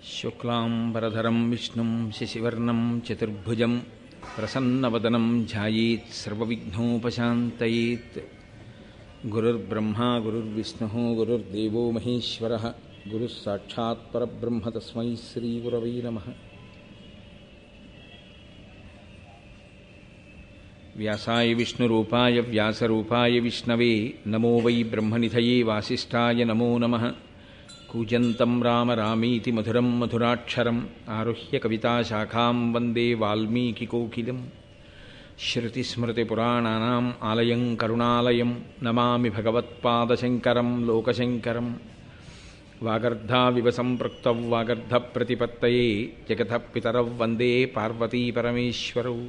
శుక్లాంబరధరం విష్ణుం శశివర్ణం చతుర్భుజం ప్రసన్నవదనం ధ్యాయేత్ సర్వవిఘ్నోపశాంతయేత్. గురుర్బ్రహ్మా గురుర్విష్ణుః గురుర్దేవో మహేశ్వరః గురుః సాక్షాత్ పరబ్రహ్మ తస్మై శ్రీగురవై నమః. వ్యాసాయ విష్ణురూపాయ వ్యాసరూపాయ విష్ణవే నమో వై బ్రహ్మనిధయే వాసిష్ఠాయ నమో నమః. కూజంతం రామ రామీతి మధురం మధురాక్షరం ఆరుహ్య కవితాశాఖాం వందే వాల్మీకికోకిలం. శృతిస్మృతిపురాణానాం ఆలయం కరుణాలయం నమామి భగవత్పాదశంకరం లోకశంకరం. వాగర్ధావివ సంపృక్తౌ వాగర్ధప్రతిపత్తయే జగతః పితరౌ వందే పార్వతీపరమేశ్వరౌ.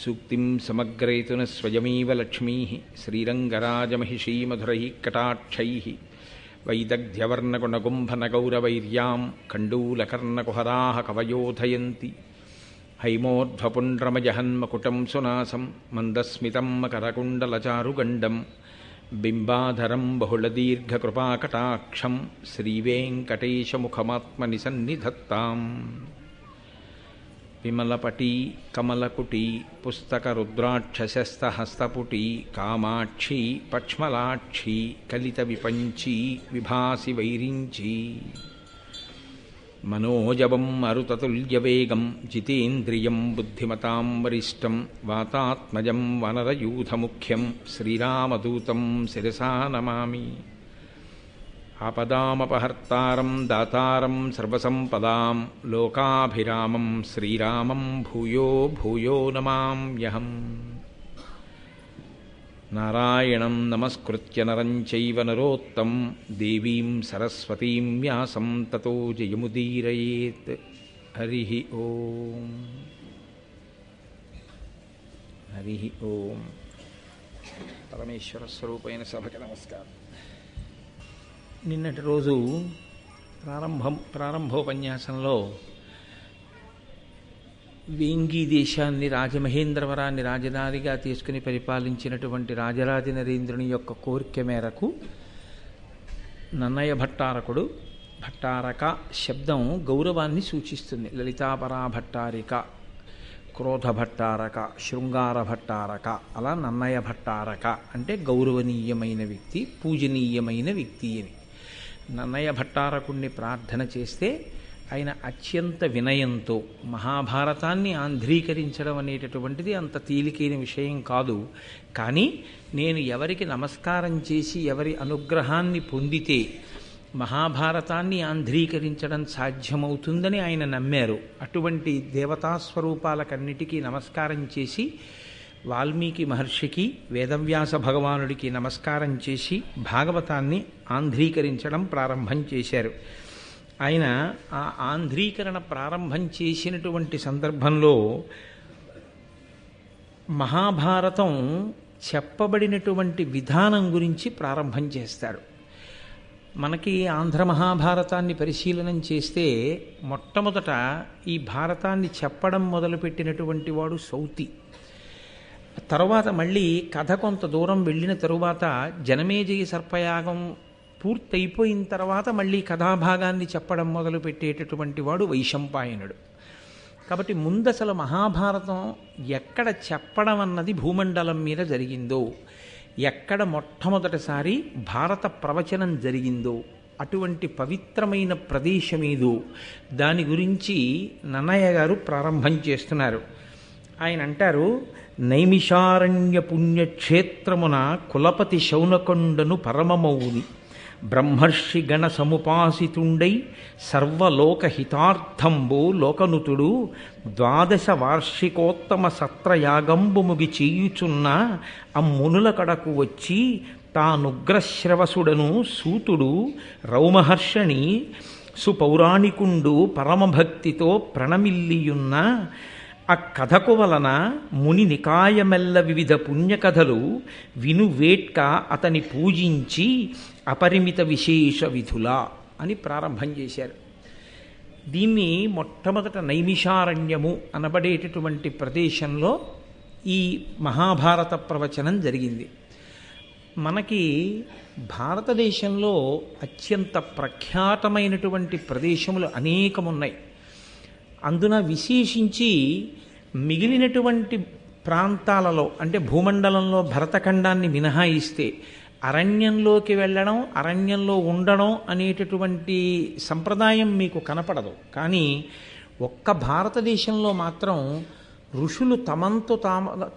సూక్తిం సమగ్రేతున స్వయమేవ లక్ష్మీః శ్రీరంగరాజమహిషీమధురైః కటాక్షైః. వైదగ్ధ్యవర్ణగుణగుంభనగౌరవైర్యాం కండూలకర్ణకుహరాः కవయోధయంతి. హైమోర్ధ్వపుండ్రమజహన్మకుటం సునాసం మందస్మితం మకరకుండలచారుగండం. బింబాధరం బహుళదీర్ఘకృపాకటాక్షం శ్రీవేంకటేశముఖమాత్మనిసన్నిధత్తాం. విమలపటీ కమలకుటీ పుస్తకరుద్రాక్షశస్తహస్తపుటీ కామాక్షీ పక్ష్మలాక్షీ కలితవిపంచీ విభాసి వైరించీ. మనోజవం మరుతతుల్యవేగం జితేంద్రియం బుద్ధిమతాం వరిష్టం వాతాత్మజం వనరయూథముఖ్యం శ్రీరామదూతం శిరసా నమామి. ఆపదామపహర్తారం దాతారం సర్వసంపదాం లోకాభిరామం శ్రీరామం భూయో భూయో నమామ్యహం. నారాయణం నమస్కృత్య నరం చైవ నరోత్తం దేవీం సరస్వతీం వ్యాసం తతో జయముదీరయేత్. హరి ఓం. హరి ఓం. పరమేశ్వర స్వరూపైన సభకి నమస్కారం. నిన్నటి రోజు ప్రారంభోపన్యాసంలో వేంగీ దేశాన్ని రాజమహేంద్రవరాన్ని రాజధానిగా తీసుకుని పరిపాలించినటువంటి రాజరాజ నరేంద్రుని యొక్క కోరిక మేరకు నన్నయ భట్టారకుడు, భట్టారక శబ్దం గౌరవాన్ని సూచిస్తుంది. లలితాపరా భట్టారిక, క్రోధ భట్టారక, శృంగార భట్టారక, అలా నన్నయ భట్టారక అంటే గౌరవనీయమైన వ్యక్తి, పూజనీయమైన వ్యక్తి అని. నన్నయ భట్టారకుణ్ణి ప్రార్థన చేస్తే ఆయన అత్యంత వినయంతో మహాభారతాన్ని ఆంధ్రీకరించడం అనేటటువంటిది అంత తేలికైన విషయం కాదు. కానీ నేను ఎవరికి నమస్కారం చేసి ఎవరి అనుగ్రహాన్ని పొందితే మహాభారతాన్ని ఆంధ్రీకరించడం సాధ్యమవుతుందని ఆయన నమ్మారు. అటువంటి దేవతాస్వరూపాలకన్నిటికీ నమస్కారం చేసి వాల్మీకి మహర్షికి, వేదవ్యాస భగవానుడికి నమస్కారం చేసి భాగవతాన్ని ఆంధ్రీకరించడం ప్రారంభం చేశారు. ఆయన ఆ ఆంధ్రీకరణ ప్రారంభం చేసినటువంటి సందర్భంలో మహాభారతం చెప్పబడినటువంటి విధానం గురించి ప్రారంభం చేస్తారు. మనకి ఆంధ్ర మహాభారతాన్ని పరిశీలనం చేస్తే మొట్టమొదట ఈ భారతాన్ని చెప్పడం మొదలుపెట్టినటువంటి వాడు సౌతి. తరువాత మళ్ళీ కథ కొంత దూరం వెళ్ళిన తరువాత జనమేజయ సర్పయాగం పూర్తయిపోయిన తర్వాత మళ్ళీ కథాభాగాన్ని చెప్పడం మొదలుపెట్టేటటువంటి వాడు వైశంపాయనుడు. కాబట్టి ముందసలు మహాభారతం ఎక్కడ చెప్పడం అన్నది భూమండలం మీద జరిగిందో, ఎక్కడ మొట్టమొదటిసారి భారత ప్రవచనం జరిగిందో, అటువంటి పవిత్రమైన ప్రదేశమేదో దాని గురించి నన్నయ్య గారు ప్రారంభం చేస్తున్నారు. ఆయన అంటారు, నైమిషారణ్య పుణ్యక్షేత్రమున కులపతి శౌనకొండను పరమమౌని బ్రహ్మర్షి గణ సముపాసితుండై సర్వలోకహితార్థంబో లోకనుతుడు 12 వార్షికోత్తమ సత్రయాగంబు ముగి చేయుచున్న అమ్మునుల కడకు వచ్చి తానుగ్రశ్రవసుడను సూతుడు రౌమహర్షణి సుపౌరాణికుండు పరమభక్తితో ప్రణమిల్లియున్న ఆ కథకు వలన ముని నికాయమెల్ల వివిధ పుణ్యకథలు వినువేట్క అతని పూజించి అపరిమిత విశేష విధులా అని ప్రారంభం చేశారు. దీన్ని మొట్టమొదట నైమిషారణ్యము అనబడేటటువంటి ప్రదేశంలో ఈ మహాభారత ప్రవచనం జరిగింది. మనకి భారతదేశంలో అత్యంత ప్రఖ్యాతమైనటువంటి ప్రదేశములు అనేకమున్నాయి. అందున విశేషించి మిగిలినటువంటి ప్రాంతాలలో అంటే భూమండలంలో భరతఖండాన్ని మినహాయిస్తే అరణ్యంలోకి వెళ్ళడం, అరణ్యంలో ఉండడం అనేటటువంటి సంప్రదాయం మీకు కనపడదు. కానీ ఒక్క భారతదేశంలో మాత్రం ఋషులు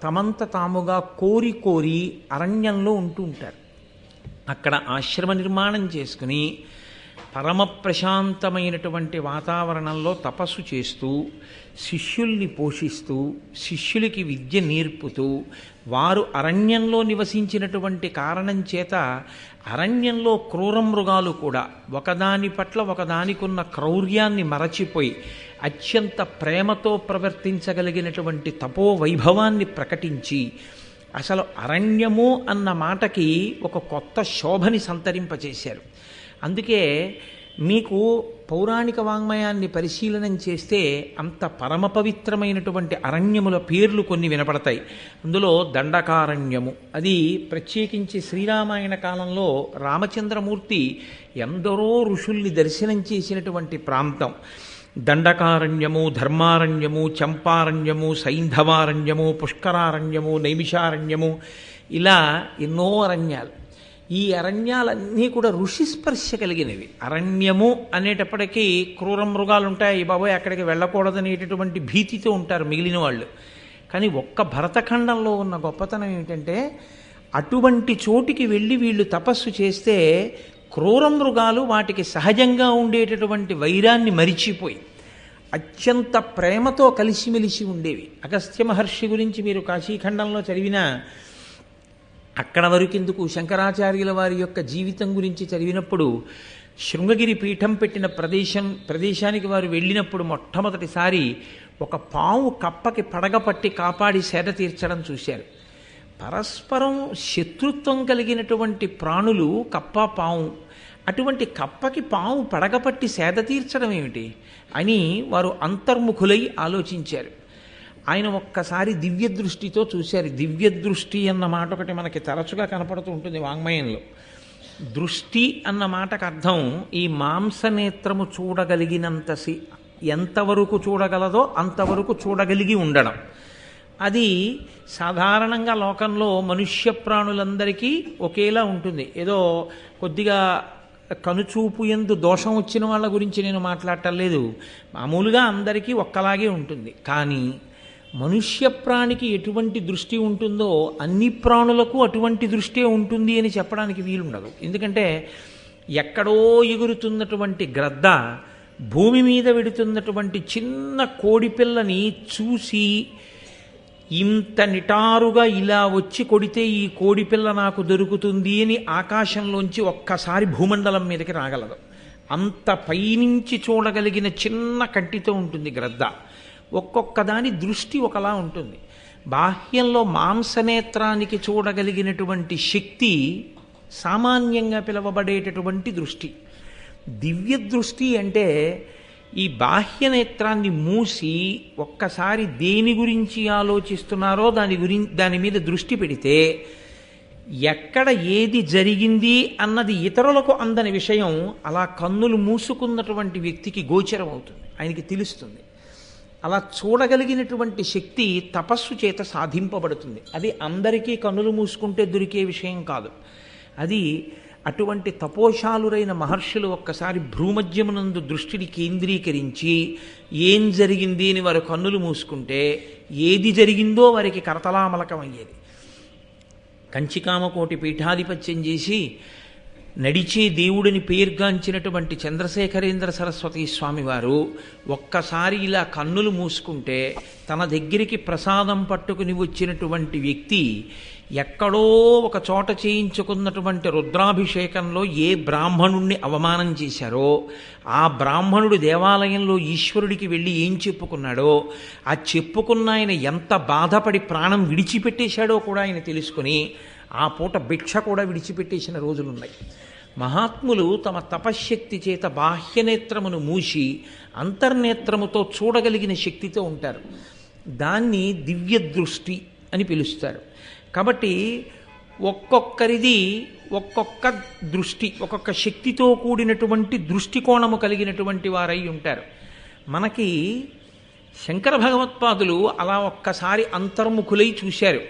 తమంత తాముగా కోరి కోరి అరణ్యంలో ఉంటూ ఉంటారు. అక్కడ ఆశ్రమ నిర్మాణం చేసుకుని పరమ ప్రశాంతమైనటువంటి వాతావరణంలో తపస్సు చేస్తూ శిష్యుల్ని పోషిస్తూ శిష్యులకి విద్య నేర్పుతూ వారు అరణ్యంలో నివసించినటువంటి కారణం చేత అరణ్యంలో క్రూర మృగాలు కూడా ఒకదాని పట్ల ఒకదానికున్న క్రౌర్యాన్ని మరచిపోయి అత్యంత ప్రేమతో ప్రవర్తించగలిగినటువంటి తపో వైభవాన్ని ప్రకటించి అసలు అరణ్యము అన్న మాటకి ఒక కొత్త శోభని సంతరింపచేశారు. అందుకే మీకు పౌరాణిక వాంగ్మయాన్ని పరిశీలనం చేస్తే అంత పరమ పవిత్రమైనటువంటి అరణ్యముల పేర్లు కొన్ని వినపడతాయి. అందులో దండకారణ్యము, అది ప్రత్యేకించి శ్రీరామాయణ కాలంలో రామచంద్రమూర్తి ఎందరో ఋషుల్ని దర్శనం చేసినటువంటి ప్రాంతం. దండకారణ్యము, ధర్మారణ్యము, చంపారణ్యము, సైంధవారణ్యము, పుష్కరారణ్యము, నైమిషారణ్యము, ఇలా ఎన్నో అరణ్యాలు. ఈ అరణ్యాలన్నీ కూడా ఋషిస్పర్శ కలిగినవి. అరణ్యము అనేటప్పటికీ క్రూర మృగాలు ఉంటాయి, బాబోయ్ అక్కడికి వెళ్ళకూడదనేటటువంటి భీతితో ఉంటారు మిగిలిన వాళ్ళు. కానీ ఒక్క భరతఖండంలో ఉన్న గొప్పతనం ఏమిటంటే అటువంటి చోటికి వెళ్ళి వీళ్ళు తపస్సు చేస్తే క్రూర మృగాలు వాటికి సహజంగా ఉండేటటువంటి వైరాన్ని మరిచిపోయి అత్యంత ప్రేమతో కలిసిమెలిసి ఉండేవి. అగస్త్య మహర్షి గురించి మీరు కాశీఖండంలో చదివినా అక్కడ వరకెందుకు శంకరాచార్యుల వారి యొక్క జీవితం గురించి చదివినప్పుడు శృంగగిరి పీఠం పెట్టిన ప్రదేశానికి వారు వెళ్ళినప్పుడు మొట్టమొదటిసారి ఒక పాము కప్పకి పడగ పట్టి కాపాడి సేద తీర్చడం చూశారు. పరస్పరం శత్రుత్వం కలిగినటువంటి ప్రాణులు కప్ప పాము, అటువంటి కప్పకి పాము పడగపట్టి సేద తీర్చడం ఏమిటి అని వారు అంతర్ముఖులై ఆలోచించారు. ఆయన ఒక్కసారి దివ్య దృష్టితో చూశారు. దివ్య దృష్టి అన్న మాట ఒకటి మనకి తరచుగా కనపడుతూ ఉంటుంది వాంగ్మయంలో. దృష్టి అన్న మాటకు అర్థం ఈ మాంసనేత్రము చూడగలిగినంత ఎంతవరకు చూడగలదో అంతవరకు చూడగలిగి ఉండడం. అది సాధారణంగా లోకంలో మనుష్య ప్రాణులందరికీ ఒకేలా ఉంటుంది. ఏదో కొద్దిగా కనుచూపు యందు దోషం వచ్చిన వాళ్ళ గురించి నేను మాట్లాడటం లేదు, మామూలుగా అందరికీ ఒక్కలాగే ఉంటుంది. కానీ మనుష్య ప్రాణికి ఎటువంటి దృష్టి ఉంటుందో అన్ని ప్రాణులకు అటువంటి దృష్టే ఉంటుంది అని చెప్పడానికి వీలుండదు. ఎందుకంటే ఎక్కడో ఎగురుతున్నటువంటి గ్రద్ద భూమి మీద వెడుతున్నటువంటి చిన్న కోడిపిల్లని చూసి ఇంత నిటారుగా ఇలా వచ్చి కొడితే ఈ కోడిపిల్ల నాకు దొరుకుతుంది అని ఆకాశంలోంచి ఒక్కసారి భూమండలం మీదకి రాగలదు. అంత పైనుంచి చూడగలిగిన చిన్న కంటితో ఉంటుంది గ్రద్ద. ఒక్కొక్క దాని దృష్టి ఒకలా ఉంటుంది. బాహ్యంలో మాంసనేత్రానికి చూడగలిగినటువంటి శక్తి సామాన్యంగా పిలువబడేటటువంటి దృష్టి. దివ్య దృష్టి అంటే ఈ బాహ్యనేత్రాన్ని మూసి ఒక్కసారి దేని గురించి ఆలోచిస్తున్నారో దాని మీద దృష్టి పెడితే ఎక్కడ ఏది జరిగింది అన్నది ఇతరులకు అందని విషయం అలా కన్నులు మూసుకున్నటువంటి వ్యక్తికి గోచరం అవుతుంది, ఆయనకి తెలుస్తుంది. అలా చూడగలిగినటువంటి శక్తి తపస్సు చేత సాధింపబడుతుంది. అది అందరికీ కన్నులు మూసుకుంటే దొరికే విషయం కాదు. అది అటువంటి తపోశాలురైన మహర్షులు ఒక్కసారి భ్రూమధ్యమునందు దృష్టిని కేంద్రీకరించి ఏం జరిగింది అని వారు కన్నులు మూసుకుంటే ఏది జరిగిందో వారికి కరతలామలకం అయ్యేది. కంచికామకోటి పీఠాధిపత్యం చేసి నడిచే దేవుడిని పేర్గాంచినటువంటి చంద్రశేఖరేంద్ర సరస్వతి స్వామివారు ఒక్కసారి ఇలా కన్నులు మూసుకుంటే తన దగ్గరికి ప్రసాదం పట్టుకుని వచ్చినటువంటి వ్యక్తి ఎక్కడో ఒక చోట చేయించుకున్నటువంటి రుద్రాభిషేకంలో ఏ బ్రాహ్మణుణ్ణి అవమానం చేశారో ఆ బ్రాహ్మణుడు దేవాలయంలో ఈశ్వరుడికి వెళ్ళి ఏం చెప్పుకున్నాడో ఆ చెప్పుకున్న ఆయన ఎంత బాధపడి ప్రాణం విడిచిపెట్టేశాడో కూడా ఆయన తెలుసుకుని ఆ పూట భిక్ష కూడా విడిచిపెట్టేసిన రోజులున్నాయి. మహాత్ములు తమ తపశ్శక్తి చేత బాహ్యనేత్రమును మూసి అంతర్నేత్రముతో చూడగలిగిన శక్తితో ఉంటారు. దాన్ని దివ్య దృష్టి అని పిలుస్తారు. కాబట్టి ఒక్కొక్కరిది ఒక్కొక్క దృష్టి, ఒక్కొక్క శక్తితో కూడినటువంటి దృష్టికోణము కలిగినటువంటి వారై ఉంటారు. మనకి శంకర భగవత్పాదులు అలా ఒక్కసారి అంతర్ముఖులై చూశారు.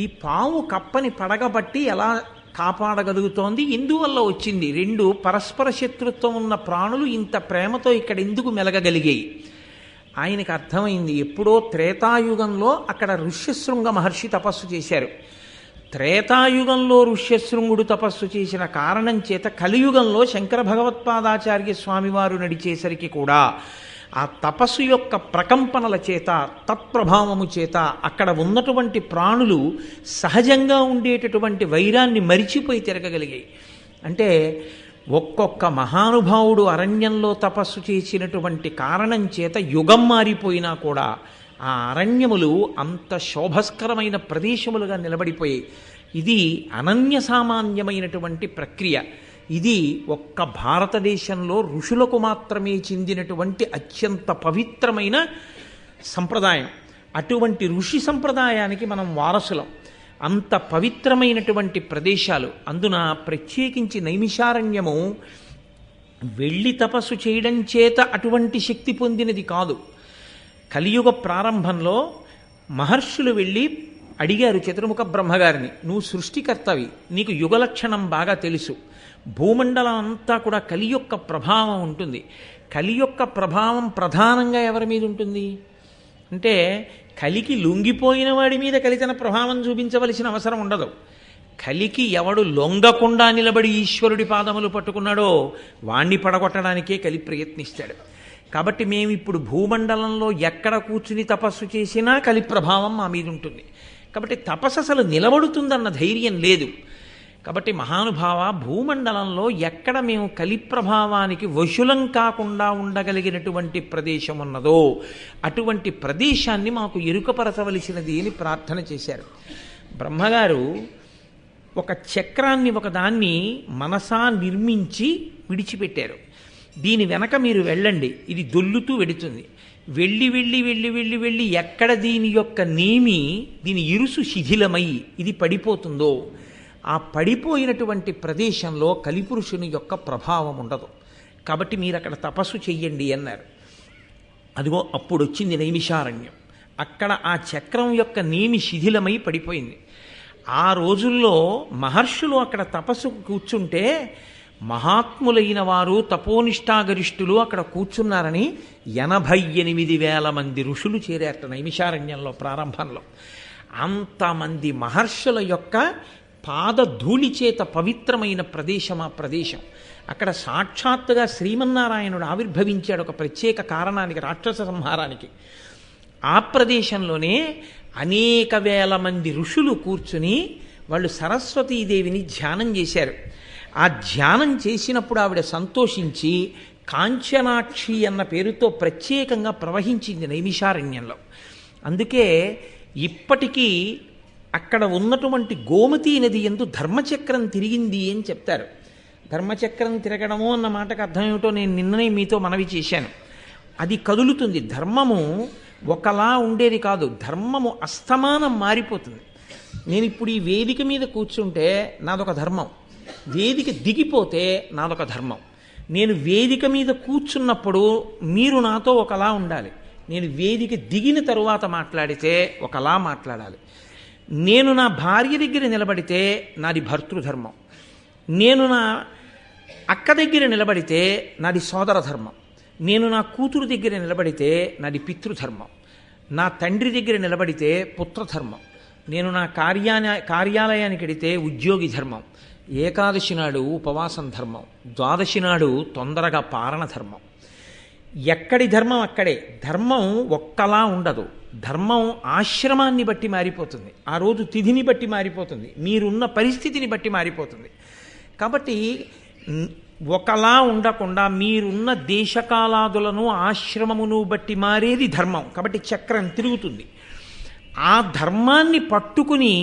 ఈ పాము కప్పని పడగబట్టి ఎలా కాపాడగలుగుతోంది, ఎందువల్ల వచ్చింది, రెండు పరస్పర శత్రుత్వం ఉన్న ప్రాణులు ఇంత ప్రేమతో ఇక్కడ ఎందుకు మెలగగలిగాయి. ఆయనకు అర్థమైంది. ఎప్పుడో త్రేతాయుగంలో అక్కడ ఋష్యశృంగ మహర్షి తపస్సు చేశారు. త్రేతాయుగంలో ఋష్యశృంగుడు తపస్సు చేసిన కారణం చేత కలియుగంలో శంకర భగవత్పాదాచార్య స్వామివారు నడిచేసరికి కూడా ఆ తపస్సు యొక్క ప్రకంపనల చేత, తత్ప్రభావము చేత అక్కడ ఉన్నటువంటి ప్రాణులు సహజంగా ఉండేటటువంటి వైరాన్ని మరిచిపోయి తిరగగలిగాయి. అంటే ఒక్కొక్క మహానుభావుడు అరణ్యంలో తపస్సు చేసినటువంటి కారణం చేత యుగం మారిపోయినా కూడా ఆ అరణ్యములు అంత శోభస్కరమైన ప్రదేశములుగా నిలబడిపోయాయి. ఇది అనన్య సామాన్యమైనటువంటి ప్రక్రియ. ఇది ఒక్క భారతదేశంలో ఋషులకు మాత్రమే చెందినటువంటి అత్యంత పవిత్రమైన సంప్రదాయం. అటువంటి ఋషి సంప్రదాయానికి మనం వారసులం. అంత పవిత్రమైనటువంటి ప్రదేశాలు. అందున ప్రత్యేకించి నైమిషారణ్యము వెళ్ళి తపస్సు చేయడం చేత అటువంటి శక్తి పొందినది కాదు. కలియుగ ప్రారంభంలో మహర్షులు వెళ్ళి అడిగారు చతుర్ముఖ బ్రహ్మగారిని, నువ్వు సృష్టికర్తవి, నీకు యుగలక్షణం బాగా తెలుసు, భూమండలం అంతా కూడా కలి యొక్క ప్రభావం ఉంటుంది. కలి యొక్క ప్రభావం ప్రధానంగా ఎవరి మీద ఉంటుంది అంటే, కలికి లొంగిపోయిన వాడి మీద కలి తన ప్రభావం చూపించవలసిన అవసరం ఉండదు. కలికి ఎవడు లొంగకుండా నిలబడి ఈశ్వరుడి పాదములు పట్టుకున్నాడో వాణ్ణి పడగొట్టడానికే కలి ప్రయత్నిస్తాడు. కాబట్టి మేము ఇప్పుడు భూమండలంలో ఎక్కడ కూర్చుని తపస్సు చేసినా కలి ప్రభావం మా మీద ఉంటుంది. కాబట్టి తపస్సు అసలు నిలబడుతుందన్న ధైర్యం లేదు. కాబట్టి మహానుభావ, భూమండలంలో ఎక్కడ మేము కలి ప్రభావానికి వశులం కాకుండా ఉండగలిగినటువంటి ప్రదేశం ఉన్నదో అటువంటి ప్రదేశాన్ని మాకు ఎరుకపరచవలసినది అని ప్రార్థన చేశారు. బ్రహ్మగారు ఒక చక్రాన్ని ఒకదాన్ని మనసా నిర్మించి విడిచిపెట్టారు. దీని వెనక మీరు వెళ్ళండి, ఇది దొల్లుతూ వెడుతుంది. వెళ్ళి వెళ్ళి వెళ్ళి వెళ్ళి వెళ్ళి ఎక్కడ దీని యొక్క నేమి, దీని ఇరుసు శిథిలమై ఇది పడిపోతుందో ఆ పడిపోయినటువంటి ప్రదేశంలో కలిపురుషుని యొక్క ప్రభావం ఉండదు. కాబట్టి మీరు అక్కడ తపస్సు చెయ్యండి అన్నారు. అదిగో అప్పుడు వచ్చింది నైమిషారణ్యం. అక్కడ ఆ చక్రం యొక్క నేమి శిథిలమై పడిపోయింది. ఆ రోజుల్లో మహర్షులు అక్కడ తపస్సు కూర్చుంటే మహాత్ములైన వారు, తపోనిష్టాగరిష్ఠులు అక్కడ కూర్చున్నారని 88,000 మంది ఋషులు చేరారట నైమిషారణ్యంలో ప్రారంభంలో. అంతమంది మహర్షుల యొక్క పాదధూళి చేత పవిత్రమైన ప్రదేశం ఆ ప్రదేశం. అక్కడ సాక్షాత్తుగా శ్రీమన్నారాయణుడు ఆవిర్భవించాడు ఒక ప్రత్యేక కారణానికి, రాక్షస సంహారానికి. ఆ ప్రదేశంలోనే అనేక వేల మంది ఋషులు కూర్చుని వాళ్ళు సరస్వతీదేవిని ధ్యానం చేశారు. ఆ ధ్యానం చేసినప్పుడు ఆవిడ సంతోషించి కాంచనాక్షి అన్న పేరుతో ప్రత్యేకంగా ప్రవహించింది నైమిషారణ్యంలో. అందుకే ఇప్పటికీ అక్కడ ఉన్నటువంటి గోమతీ నది యందు ధర్మచక్రం తిరిగింది అని చెప్తారు. ధర్మచక్రం తిరగడము అన్న మాటకు అర్థం ఏమిటో నేను నిన్ననే మీతో మనవి చేశాను. అది కదులుతుంది. ధర్మము ఒకలా ఉండేది కాదు, ధర్మము అస్తమానం మారిపోతుంది. నేను ఇప్పుడు ఈ వేదిక మీద కూర్చుంటే నాదొక ధర్మం, వేదిక దిగిపోతే నాదొక ధర్మం. నేను వేదిక మీద కూర్చున్నప్పుడు మీరు నాతో ఒకలా ఉండాలి, నేను వేదిక దిగిన తరువాత మాట్లాడితే ఒకలా మాట్లాడాలి. నేను నా భార్య దగ్గర నిలబడితే నాది భర్తృధర్మం, నేను నా అక్క దగ్గర నిలబడితే నాది సోదర ధర్మం, నేను నా కూతురు దగ్గర నిలబడితే నాది పితృధర్మం, నా తండ్రి దగ్గర నిలబడితే పుత్రధర్మం, నేను నా కార్యాలయానికి వెడితే ఉద్యోగి ధర్మం, ఏకాదశి నాడు ఉపవాసం ధర్మం, ద్వాదశి నాడు తొందరగా పారణ ధర్మం. ఎక్కడి ధర్మం అక్కడే. ధర్మం ఒక్కలా ఉండదు. ధర్మం ఆశ్రమాన్ని బట్టి మారిపోతుంది, ఆ రోజు తిథిని బట్టి మారిపోతుంది, మీరున్న పరిస్థితిని బట్టి మారిపోతుంది. కాబట్టి ఒకలా ఉండకుండా మీరున్న దేశకాలాదులను ఆశ్రమమును బట్టి మారేది ధర్మం. కాబట్టి చక్రం తిరుగుతుంది. ఆ ధర్మాన్ని పట్టుకుని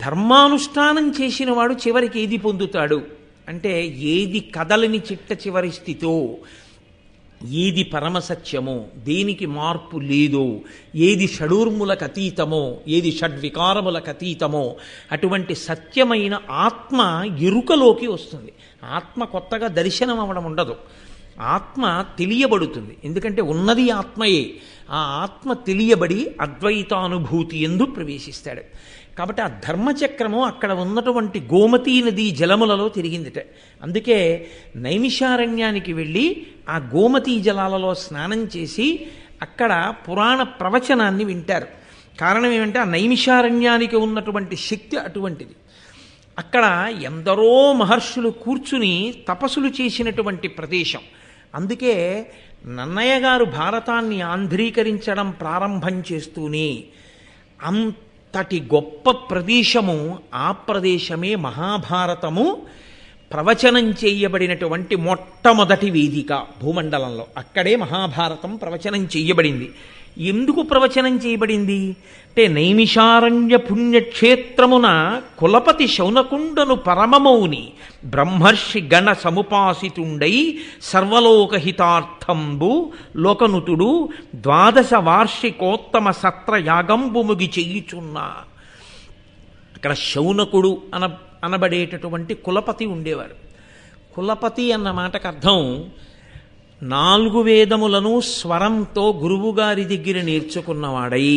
ధర్మానుష్ఠానం చేసిన వాడు చివరికి ఏది పొందుతాడు అంటే, ఏది కదలని చిట్ట చివరి స్థితో, ఏది పరమసత్యమో, దేనికి మార్పు లేదో, ఏది షడూర్ములకు అతీతమో, ఏది షడ్వికారములకు అతీతమో అటువంటి సత్యమైన ఆత్మ ఎరుకలోకి వస్తుంది. ఆత్మ కొత్తగా దర్శనం అవ్వడం ఉండదు, ఆత్మ తెలియబడుతుంది. ఎందుకంటే ఉన్నది ఆత్మయే. ఆ ఆత్మ తెలియబడి అద్వైతానుభూతి ఎందు ప్రవేశిస్తాడు. కాబట్టి ఆ ధర్మచక్రము అక్కడ ఉన్నటువంటి గోమతీ నదీ జలములలో తిరిగిందిట. అందుకే నైమిషారణ్యానికి వెళ్ళి ఆ గోమతీ జలాలలో స్నానం చేసి అక్కడ పురాణ ప్రవచనాన్ని వింటారు. కారణం ఏమంటే ఆ నైమిషారణ్యానికి ఉన్నటువంటి శక్తి అటువంటిది. అక్కడ ఎందరో మహర్షులు కూర్చుని తపస్సులు చేసినటువంటి ప్రదేశం. అందుకే నన్నయ్య గారు భారతాన్ని ఆంధ్రీకరించడం ప్రారంభం చేస్తూనే అంతటి గొప్ప ప్రదేశము, ఆ ప్రదేశమే మహాభారతము ప్రవచనం చేయబడినటువంటి మొట్టమొదటి వేదిక భూమండలంలో. అక్కడే మహాభారతం ప్రవచనం చేయబడింది. ఎందుకు ప్రవచనం చేయబడింది అంటే, నైమిషారణ్య పుణ్యక్షేత్రమున కులపతి శౌనకుండను పరమమౌని బ్రహ్మర్షి గణ సముపాసితుండై సర్వలోకహితార్థంబు లోకనుతుడు 12 వార్షికోత్తమ సత్ర యాగంబు ముగి చెయ్యుచున్నా. అక్కడ శౌనకుడు అనబడేటటువంటి కులపతి ఉండేవారు. కులపతి అన్న మాటకు అర్థం 4 వేదములను స్వరంతో గురువుగారి దగ్గర నేర్చుకున్నవాడై,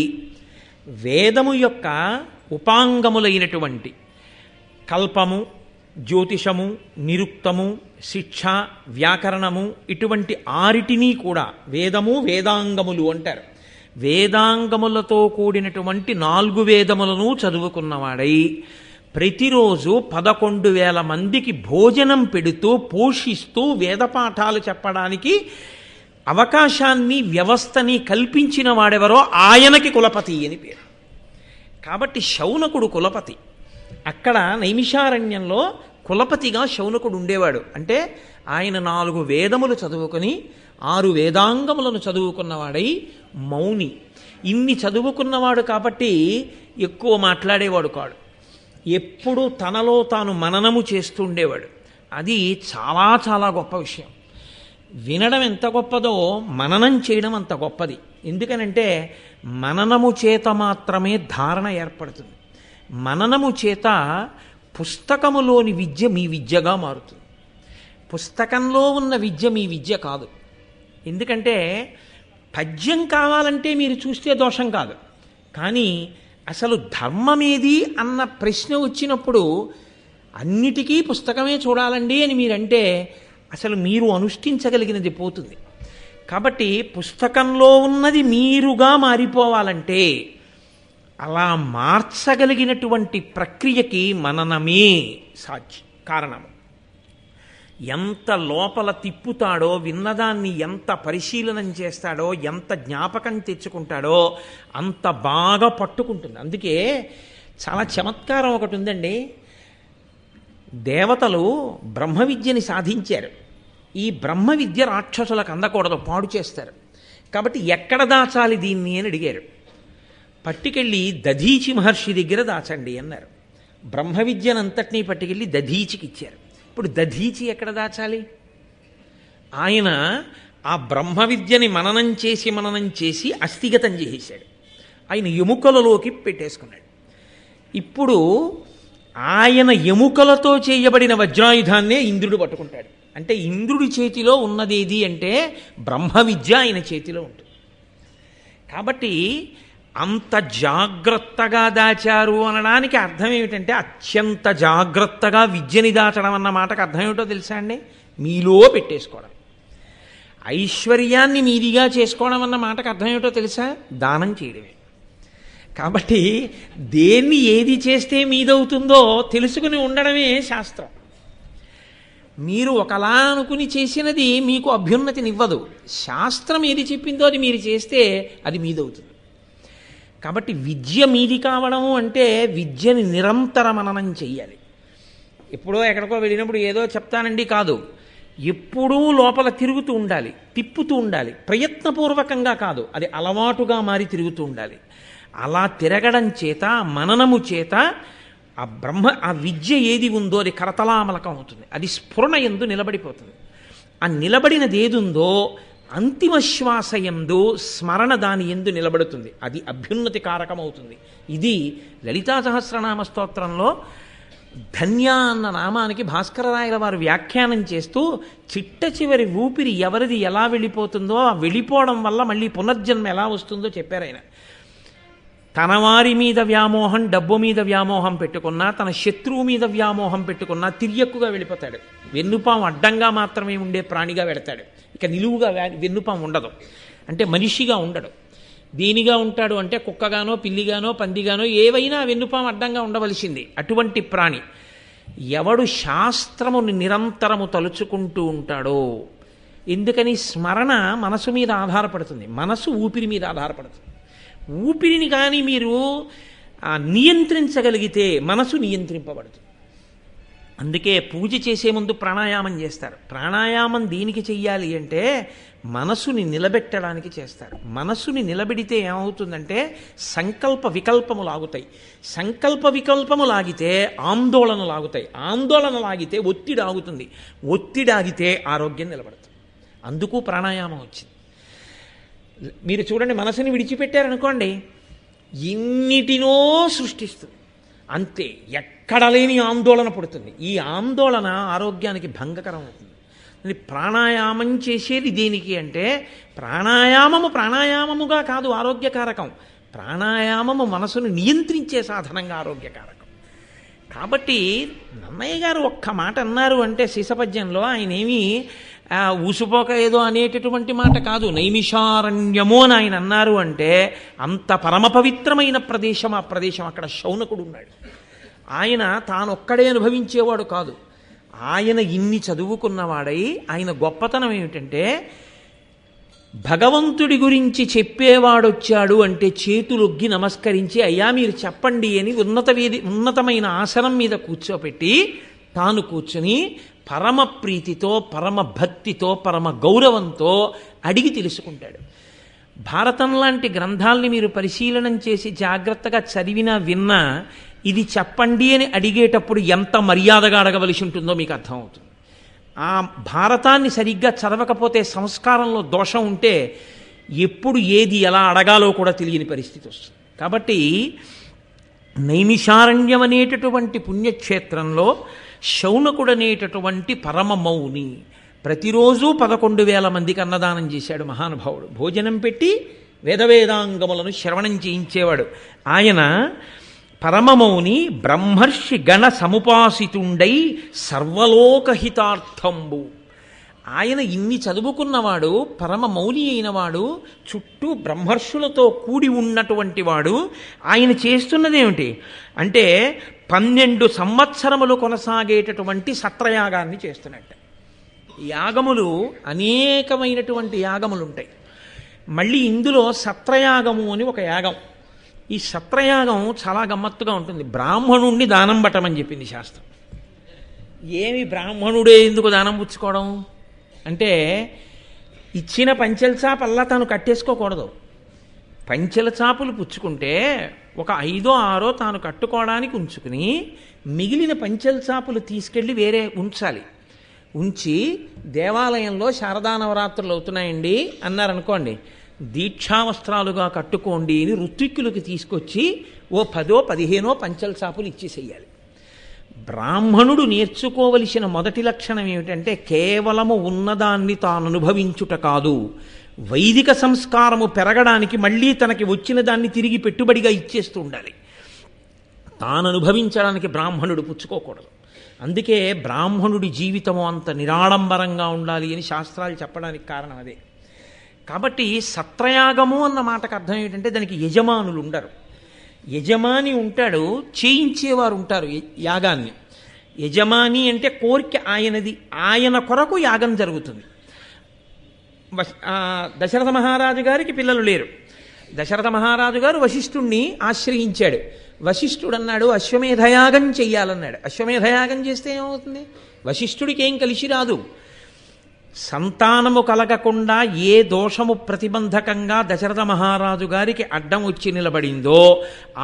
వేదము యొక్క ఉపాంగములైనటువంటి కల్పము, జ్యోతిషము, నిరుక్తము, శిక్ష, వ్యాకరణము ఇటువంటి 6 కూడా వేదము, వేదాంగములు అంటారు. వేదాంగములతో కూడినటువంటి 4 వేదములను చదువుకున్నవాడై ప్రతిరోజు 11,000 మందికి భోజనం పెడుతూ పోషిస్తూ వేదపాఠాలు చెప్పడానికి అవకాశాన్ని, వ్యవస్థని కల్పించిన వాడెవరో ఆయనకి కులపతి అని పేరు. కాబట్టి శౌనకుడు కులపతి. అక్కడ నైమిషారణ్యంలో కులపతిగా శౌనకుడు ఉండేవాడు. అంటే ఆయన 4 వేదములు చదువుకొని 6 వేదాంగములను చదువుకున్నవాడై మౌని. ఇన్ని చదువుకున్నవాడు కాబట్టి ఎక్కువ మాట్లాడేవాడు కాడు. ఎప్పుడూ తనలో తాను మననము చేస్తుండేవాడు. అది చాలా చాలా గొప్ప విషయం. వినడం ఎంత గొప్పదో మననం చేయడం అంత గొప్పది. ఎందుకనంటే మననము చేత మాత్రమే ధారణ ఏర్పడుతుంది. మననము చేత పుస్తకములోని విద్య మీ విద్యగా మారుతుంది. పుస్తకంలో ఉన్న విద్య మీ విద్య కాదు. ఎందుకంటే పద్యం కావాలంటే మీరు చూస్తే దోషం కాదు. కానీ అసలు ధర్మమేది అన్న ప్రశ్న వచ్చినప్పుడు అన్నిటికీ పుస్తకమే చూడాలండి అని మీరంటే అసలు మీరు అనుష్ఠించగలిగినది పోతుంది. కాబట్టి పుస్తకంలో ఉన్నది మీరుగా మారిపోవాలంటే అలా మార్చగలిగినటువంటి ప్రక్రియకి మననమే కారణము. ఎంత లోపల తిప్పుతాడో, విన్నదాన్ని ఎంత పరిశీలనం చేస్తాడో, ఎంత జ్ఞాపకం తెచ్చుకుంటాడో అంత బాగా పట్టుకుంటుంది. అందుకే చాలా చమత్కారం ఒకటి ఉందండి. దేవతలు బ్రహ్మ విద్యని సాధించారు. ఈ బ్రహ్మ విద్య రాక్షసులకు అందకూడదు, పాడు చేస్తారు. కాబట్టి ఎక్కడ దాచాలి దీన్ని అని అడిగారు. పట్టుకెళ్ళి దధీచి మహర్షి దగ్గర దాచండి అన్నారు. బ్రహ్మ విద్యనంతటినీ పట్టుకెళ్ళి దధీచికి ఇచ్చారు. ఇప్పుడు దధీచి ఎక్కడ దాచాలి? ఆయన ఆ బ్రహ్మ విద్యని మననం చేసి అస్థిగతం చేసేశాడు. ఆయన ఎముకలలోకి పెట్టేసుకున్నాడు. ఇప్పుడు ఆయన ఎముకలతో చేయబడిన వజ్రాయుధాన్నే ఇంద్రుడు పట్టుకుంటాడు. అంటే ఇంద్రుడి చేతిలో ఉన్నదేది అంటే బ్రహ్మ విద్య ఆయన చేతిలో ఉంటుంది. కాబట్టి అంత జాగ్రత్తగా దాచారు అనడానికి అర్థం ఏమిటంటే అత్యంత జాగ్రత్తగా విద్యని దాచడం అన్న మాటకు అర్థం ఏమిటో తెలుసా అండి? మీలో పెట్టేసుకోవడం. ఐశ్వర్యాన్ని మీదిగా చేసుకోవడం అన్న మాటకు అర్థం ఏమిటో తెలుసా? దానం చేయడమే. కాబట్టి దేన్ని ఏది చేస్తే మీదవుతుందో తెలుసుకుని ఉండడమే శాస్త్రం. మీరు ఒకలా అనుకుని చేసినది మీకు అభ్యున్నతినివ్వదు. శాస్త్రం ఏది చెప్పిందో అది మీరు చేస్తే అది మీదవుతుంది. కాబట్టి విద్య మీది కావడము అంటే విద్యని నిరంతర మననం చెయ్యాలి. ఎప్పుడో ఎక్కడికో వెళ్ళినప్పుడు ఏదో చెప్తానండి కాదు, ఎప్పుడూ లోపల తిరుగుతూ ఉండాలి, తిప్పుతూ ఉండాలి. ప్రయత్నపూర్వకంగా కాదు, అది అలవాటుగా మారి తిరుగుతూ ఉండాలి. అలా తిరగడం చేత, మననము చేత ఆ విద్య ఏది ఉందో అది కరతలామలకం అవుతుంది. అది స్ఫురణ యందు నిలబడిపోతుంది. ఆ నిలబడినది ఏదుందో అంతిమ శ్వాసయందు స్మరణ దాని ఎందు నిలబడుతుంది, అది అభ్యున్నతి కారకమవుతుంది. ఇది లలితా సహస్రనామ స్తోత్రంలో ధన్య అన్న నామానికి భాస్కరరాయల వారు వ్యాఖ్యానం చేస్తూ చిట్ట చివరి ఊపిరి ఎవరిది ఎలా వెళ్ళిపోతుందో ఆ వెళ్ళిపోవడం వల్ల మళ్ళీ పునర్జన్మ ఎలా వస్తుందో చెప్పారు ఆయన. తన వారి మీద వ్యామోహం, డబ్బు మీద వ్యామోహం పెట్టుకున్నా, తన శత్రువు మీద వ్యామోహం పెట్టుకున్నా తిరియక్కుగా వెళ్ళిపోతాడు. వెన్నుపాము అడ్డంగా మాత్రమే ఉండే ప్రాణిగా వెడతాడు, ఇక నిలువుగా వెన్నుపాము ఉండదు. అంటే మనిషిగా ఉండడు. దేనిగా ఉంటాడు అంటే కుక్కగానో పిల్లిగానో పందిగానో ఏవైనా వెన్నుపాము అడ్డంగా ఉండవలసింది. అటువంటి ప్రాణి ఎవడు శాస్త్రముని నిరంతరము తలుచుకుంటూ ఉంటాడో, ఎందుకని స్మరణ మనసు మీద ఆధారపడుతుంది, మనసు ఊపిరి మీద ఆధారపడుతుంది. ఊపిరిని కానీ మీరు నియంత్రించగలిగితే మనసు నియంత్రింపబడుతుంది. అందుకే పూజ చేసే ముందు ప్రాణాయామం చేస్తారు. ప్రాణాయామం దేనికి చెయ్యాలి అంటే మనసుని నిలబెట్టడానికి చేస్తారు. మనసుని నిలబెడితే ఏమవుతుందంటే సంకల్ప వికల్పములు ఆగుతాయి. సంకల్ప వికల్పములు ఆగితే ఆందోళనలు ఆగుతాయి. ఆందోళన లాగితే ఒత్తిడి ఆగుతుంది. ఒత్తిడి ఆగితే ఆరోగ్యం నిలబడుతుంది. అందుకు ప్రాణాయామం వచ్చింది. మీరు చూడండి, మనసుని విడిచిపెట్టారనుకోండి ఎన్నిటినో సృష్టిస్తుంది. అంతే, ఎక్కడ లేని ఆందోళన పుడుతుంది. ఈ ఆందోళన ఆరోగ్యానికి భంగకరం అవుతుంది. ప్రాణాయామం చేసేది దేనికి అంటే ప్రాణాయామముగా కాదు ఆరోగ్యకారకం, ప్రాణాయామము మనసును నియంత్రించే సాధనంగా ఆరోగ్యకారకం. కాబట్టి నన్నయ్య గారు ఒక్క మాట అన్నారు అంటే శిశపద్యంలో ఆయన ఏమీ ఊసుపోక ఏదో అనేటటువంటి మాట కాదు. నైమిషారణ్యము అని ఆయన అన్నారు అంటే అంత పరమ పవిత్రమైన ప్రదేశం ఆ ప్రదేశం. అక్కడ శౌనకుడు ఉన్నాడు. ఆయన తానొక్కడే అనుభవించేవాడు కాదు. ఆయన ఇన్ని చదువుకున్నవాడై ఆయన గొప్పతనం ఏమిటంటే భగవంతుడి గురించి చెప్పేవాడొచ్చాడు అంటే చేతులొగ్గి నమస్కరించి అయ్యా మీరు చెప్పండి అని ఉన్నతమైన ఆసనం మీద కూర్చోపెట్టి తాను కూర్చుని పరమ ప్రీతితో, పరమ భక్తితో, పరమ గౌరవంతో అడిగి తెలుసుకుంటాడు. భారతం లాంటి గ్రంథాలని మీరు పరిశీలనం చేసి జాగ్రత్తగా చదివినా విన్నా ఇది చెప్పండి అని అడిగేటప్పుడు ఎంత మర్యాదగా అడగవలసి ఉంటుందో మీకు అర్థమవుతుంది. ఆ భారతాన్ని సరిగ్గా చదవకపోతే, సంస్కారంలో దోషం ఉంటే ఎప్పుడు ఏది ఎలా అడగాలో కూడా తెలియని పరిస్థితి వస్తుంది. కాబట్టి నైమిషారణ్యం అనేటటువంటి పుణ్యక్షేత్రంలో శౌనకుడనేటటువంటి పరమ మౌని ప్రతిరోజు 11,000 మందికి అన్నదానం చేశాడు మహానుభావుడు. భోజనం పెట్టి వేదవేదాంగములను శ్రవణం చేయించేవాడు. ఆయన పరమమౌని బ్రహ్మర్షి గణ సముపాసితుండై సర్వలోకహితార్థంబు. ఆయన ఇన్ని చదువుకున్నవాడు, పరమ మౌని అయినవాడు, చుట్టూ బ్రహ్మర్షులతో కూడి ఉన్నటువంటి వాడు. ఆయన చేస్తున్నదేమిటి అంటే 12 సంవత్సరములు కొనసాగేటటువంటి సత్రయాగాన్ని చేస్తున్నట్ట. యాగములు అనేకమైనటువంటి యాగములు ఉంటాయి. మళ్ళీ ఇందులో సత్రయాగము అని ఒక యాగం. ఈ సత్రయాగం చాలా గమ్మత్తుగా ఉంటుంది. బ్రాహ్మణుణ్ణి దానం పట్టమని చెప్పింది శాస్త్రం. ఏమి బ్రాహ్మణుడే ఎందుకు దానం పుచ్చుకోవడం అంటే ఇచ్చిన పంచెల చాపల్లా తాను కట్టేసుకోకూడదు. పంచెల చాపులు పుచ్చుకుంటే ఒక 5 or 6 తాను కట్టుకోవడానికి ఉంచుకుని మిగిలిన పంచెల చాపులు తీసుకెళ్ళి వేరే ఉంచాలి. ఉంచి దేవాలయంలో శారదా నవరాత్రులు అవుతున్నాయండి అన్నారనుకోండి, దీక్షావస్త్రాలుగా కట్టుకోండి అని ఋత్విక్కులకి తీసుకొచ్చి ఓ 10 or 15 పంచెల చాపులు ఇచ్చేసేయాలి. బ్రాహ్మణుడు నేర్చుకోవలసిన మొదటి లక్షణం ఏమిటంటే కేవలము ఉన్నదాన్ని తాను అనుభవించుట కాదు, వైదిక సంస్కారము పెరగడానికి మళ్ళీ తనకి వచ్చిన దాన్ని తిరిగి పెట్టుబడిగా ఇచ్చేస్తూ ఉండాలి. తాను అనుభవించడానికి బ్రాహ్మణుడు పుచ్చుకోకూడదు. అందుకే బ్రాహ్మణుడి జీవితము అంత నిరాడంబరంగా ఉండాలి అని శాస్త్రాలు చెప్పడానికి కారణం అదే. కాబట్టి సత్రయాగము అన్న మాటకు అర్థం ఏంటంటే దానికి యజమానులు ఉండరు. యజమాని ఉంటాడు, చేయించేవారు ఉంటారు యాగాన్ని. యజమాని అంటే కోరిక ఆయనది, ఆయన కొరకు యాగం జరుగుతుంది. దశరథ మహారాజు గారికి పిల్లలు లేరు. దశరథ మహారాజు గారు వశిష్ఠుణ్ణి ఆశ్రయించాడు. వశిష్ఠుడు అన్నాడు అశ్వమేధయాగం చెయ్యాలన్నాడు. అశ్వమేధయాగం చేస్తే ఏమవుతుంది? వశిష్ఠుడికి ఏం కలిసి రాదు. సంతానము కలగకుండా ఏ దోషము ప్రతిబంధకంగా దశరథ మహారాజు గారికి అడ్డం వచ్చి నిలబడిందో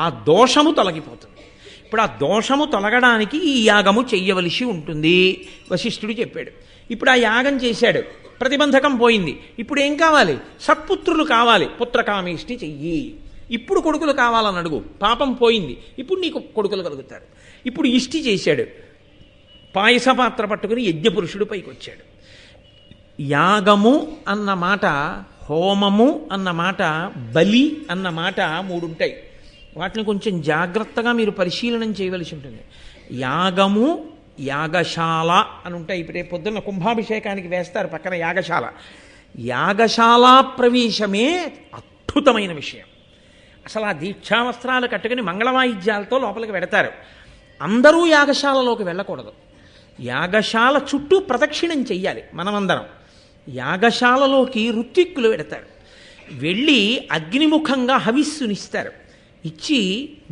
ఆ దోషము తొలగిపోతుంది. ఇప్పుడు ఆ దోషము తొలగడానికి ఈ యాగము చెయ్యవలసి ఉంటుంది. వశిష్ఠుడు చెప్పాడు. ఇప్పుడు ఆ యాగం చేశాడు. ప్రతిబంధకం పోయింది. ఇప్పుడు ఏం కావాలి? సత్పుత్రులు కావాలి. పుత్రకామేష్టి చెయ్యి. ఇప్పుడు కొడుకులు కావాలని అడుగు. పాపం పోయింది, ఇప్పుడు నీకు కొడుకులు కలుగుతారు. ఇప్పుడు ఇష్టి చేశాడు, పాయస పాత్ర పట్టుకుని యజ్ఞపురుషుడు పైకి వచ్చాడు. యాగము అన్న మాట, హోమము అన్న మాట, బలి అన్న మాట మూడుంటాయి. వాటిని కొంచెం జాగ్రత్తగా మీరు పరిశీలనం చేయవలసి ఉంటుంది. యాగము, యాగశాల అని ఉంటాయి. ఇప్పుడు పొద్దున్న కుంభాభిషేకానికి వేస్తారు పక్కన యాగశాల. యాగశాల ప్రవేశమే అద్భుతమైన విషయం. అసలు ఆ దీక్షావస్త్రాలు కట్టుకుని మంగళవాయిద్యాలతో లోపలికి వెడతారు. అందరూ యాగశాలలోకి వెళ్ళకూడదు. యాగశాల చుట్టూ ప్రదక్షిణం చెయ్యాలి మనమందరం. యాగశాలలోకి ఋత్విక్కులు వెడతారు. వెళ్ళి అగ్నిముఖంగా హవిస్సునిస్తారు. ఇచ్చి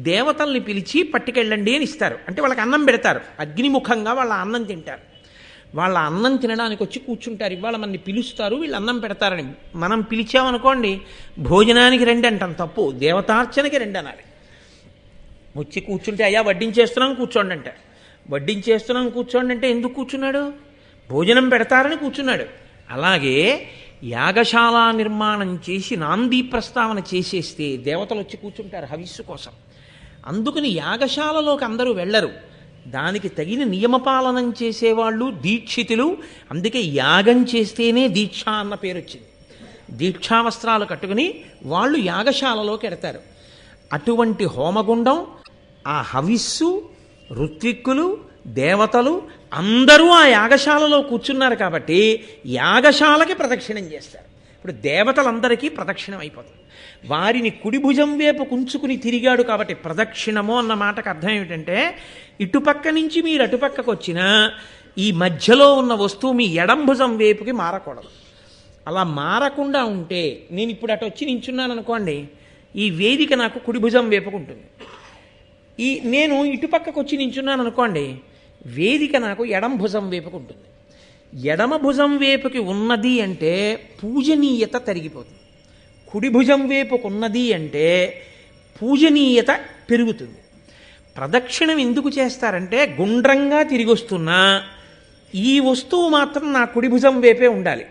దేవతల్ని పిలిచి పట్టుకెళ్ళండి అని ఇస్తారు. అంటే వాళ్ళకి అన్నం పెడతారు. అగ్నిముఖంగా వాళ్ళ అన్నం తింటారు. వాళ్ళ అన్నం తినడానికి వచ్చి కూర్చుంటారు. ఇవాళ మనని పిలుస్తారు, వీళ్ళు అన్నం పెడతారని. మనం పిలిచామనుకోండి, భోజనానికి రండి అంటాం, తప్పు. దేవతార్చనకి రండి అనాలి. వచ్చి కూర్చుంటే అయ్యా వడ్డించేస్తున్నాం కూర్చోండి అంటే, వడ్డించేస్తున్నాం కూర్చోండి అంటే ఎందుకు కూర్చున్నాడు? భోజనం పెడతారని కూర్చున్నాడు. అలాగే యాగశాల నిర్మాణం చేసి నాందీ ప్రస్తావన చేసేస్తే దేవతలు వచ్చి కూర్చుంటారు హవిస్సు కోసం. అందుకని యాగశాలలోకి అందరూ వెళ్ళరు. దానికి తగిన నియమపాలనం చేసేవాళ్ళు దీక్షితులు. అందుకే యాగం చేస్తేనే దీక్ష అన్న పేరు వచ్చింది. దీక్షావస్త్రాలు కట్టుకుని వాళ్ళు యాగశాలలోకి ఎడతారు. అటువంటి హోమగుండం, ఆ హవిస్సు, ఋత్విక్కులు, దేవతలు అందరూ ఆ యాగశాలలో కూర్చున్నారు కాబట్టి యాగశాలకి ప్రదక్షిణం చేస్తారు. ఇప్పుడు దేవతలందరికీ ప్రదక్షిణం అయిపోతుంది. వారిని కుడి భుజం వైపు కుంచుకుని తిరిగాడు కాబట్టి ప్రదక్షిణము అన్న మాటకు అర్థం ఏమిటంటే, ఇటుపక్క నుంచి మీరు అటుపక్కకు వచ్చినా ఈ మధ్యలో ఉన్న వస్తువు మీ ఎడం భుజం వైపుకి మారకూడదు. అలా మారకుండా ఉంటే, నేను ఇప్పుడు అటు వచ్చి నించున్నాను అనుకోండి, ఈ వేదిక నాకు కుడి భుజం వైపుకు ఉంటుంది. నేను ఇటుపక్కకు వచ్చి నించున్నాను అనుకోండి, వేదిక నాకు ఎడం భుజం వైపుకు ఉంటుంది. ఎడమ భుజం వైపుకి ఉన్నది అంటే పూజనీయత తరిగిపోతుంది. కుడి భుజం వైపుకు ఉన్నది అంటే పూజనీయత పెరుగుతుంది. ప్రదక్షిణం ఎందుకు చేస్తారంటే, గుండ్రంగా తిరిగి వస్తున్నా ఈ వస్తువు మాత్రం నా కుడి భుజం వైపే ఉండాలి.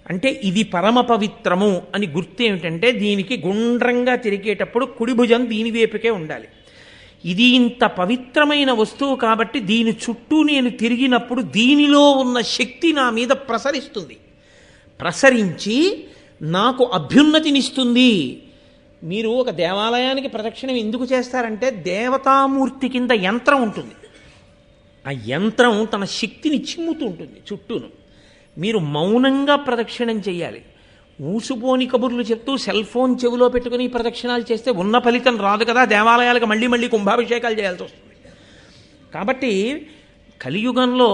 అంటే ఇది పరమ పవిత్రము అని గుర్తు ఏమిటంటే, దీనికి గుండ్రంగా తిరిగేటప్పుడు కుడి భుజం దీని వైపుకే ఉండాలి. ఇది ఇంత పవిత్రమైన వస్తువు కాబట్టి దీని చుట్టూ నేను తిరిగినప్పుడు దీనిలో ఉన్న శక్తి నా మీద ప్రసరిస్తుంది. ప్రసరించి నాకు అభ్యున్నతినిస్తుంది. మీరు ఒక దేవాలయానికి ప్రదక్షిణం ఎందుకు చేస్తారంటే, దేవతామూర్తి కింద యంత్రం ఉంటుంది. ఆ యంత్రం తన శక్తిని చిమ్ముతూ ఉంటుంది చుట్టూను. మీరు మౌనంగా ప్రదక్షిణం చేయాలి. ఊసుపోని కబుర్లు చెప్తూ సెల్ ఫోన్ చెవిలో పెట్టుకుని ప్రదక్షిణాలు చేస్తే ఉన్న ఫలితం రాదు కదా. దేవాలయాలకు మళ్ళీ మళ్ళీ కుంభాభిషేకాలు చేయాల్సి వస్తుంది. కాబట్టి కలియుగంలో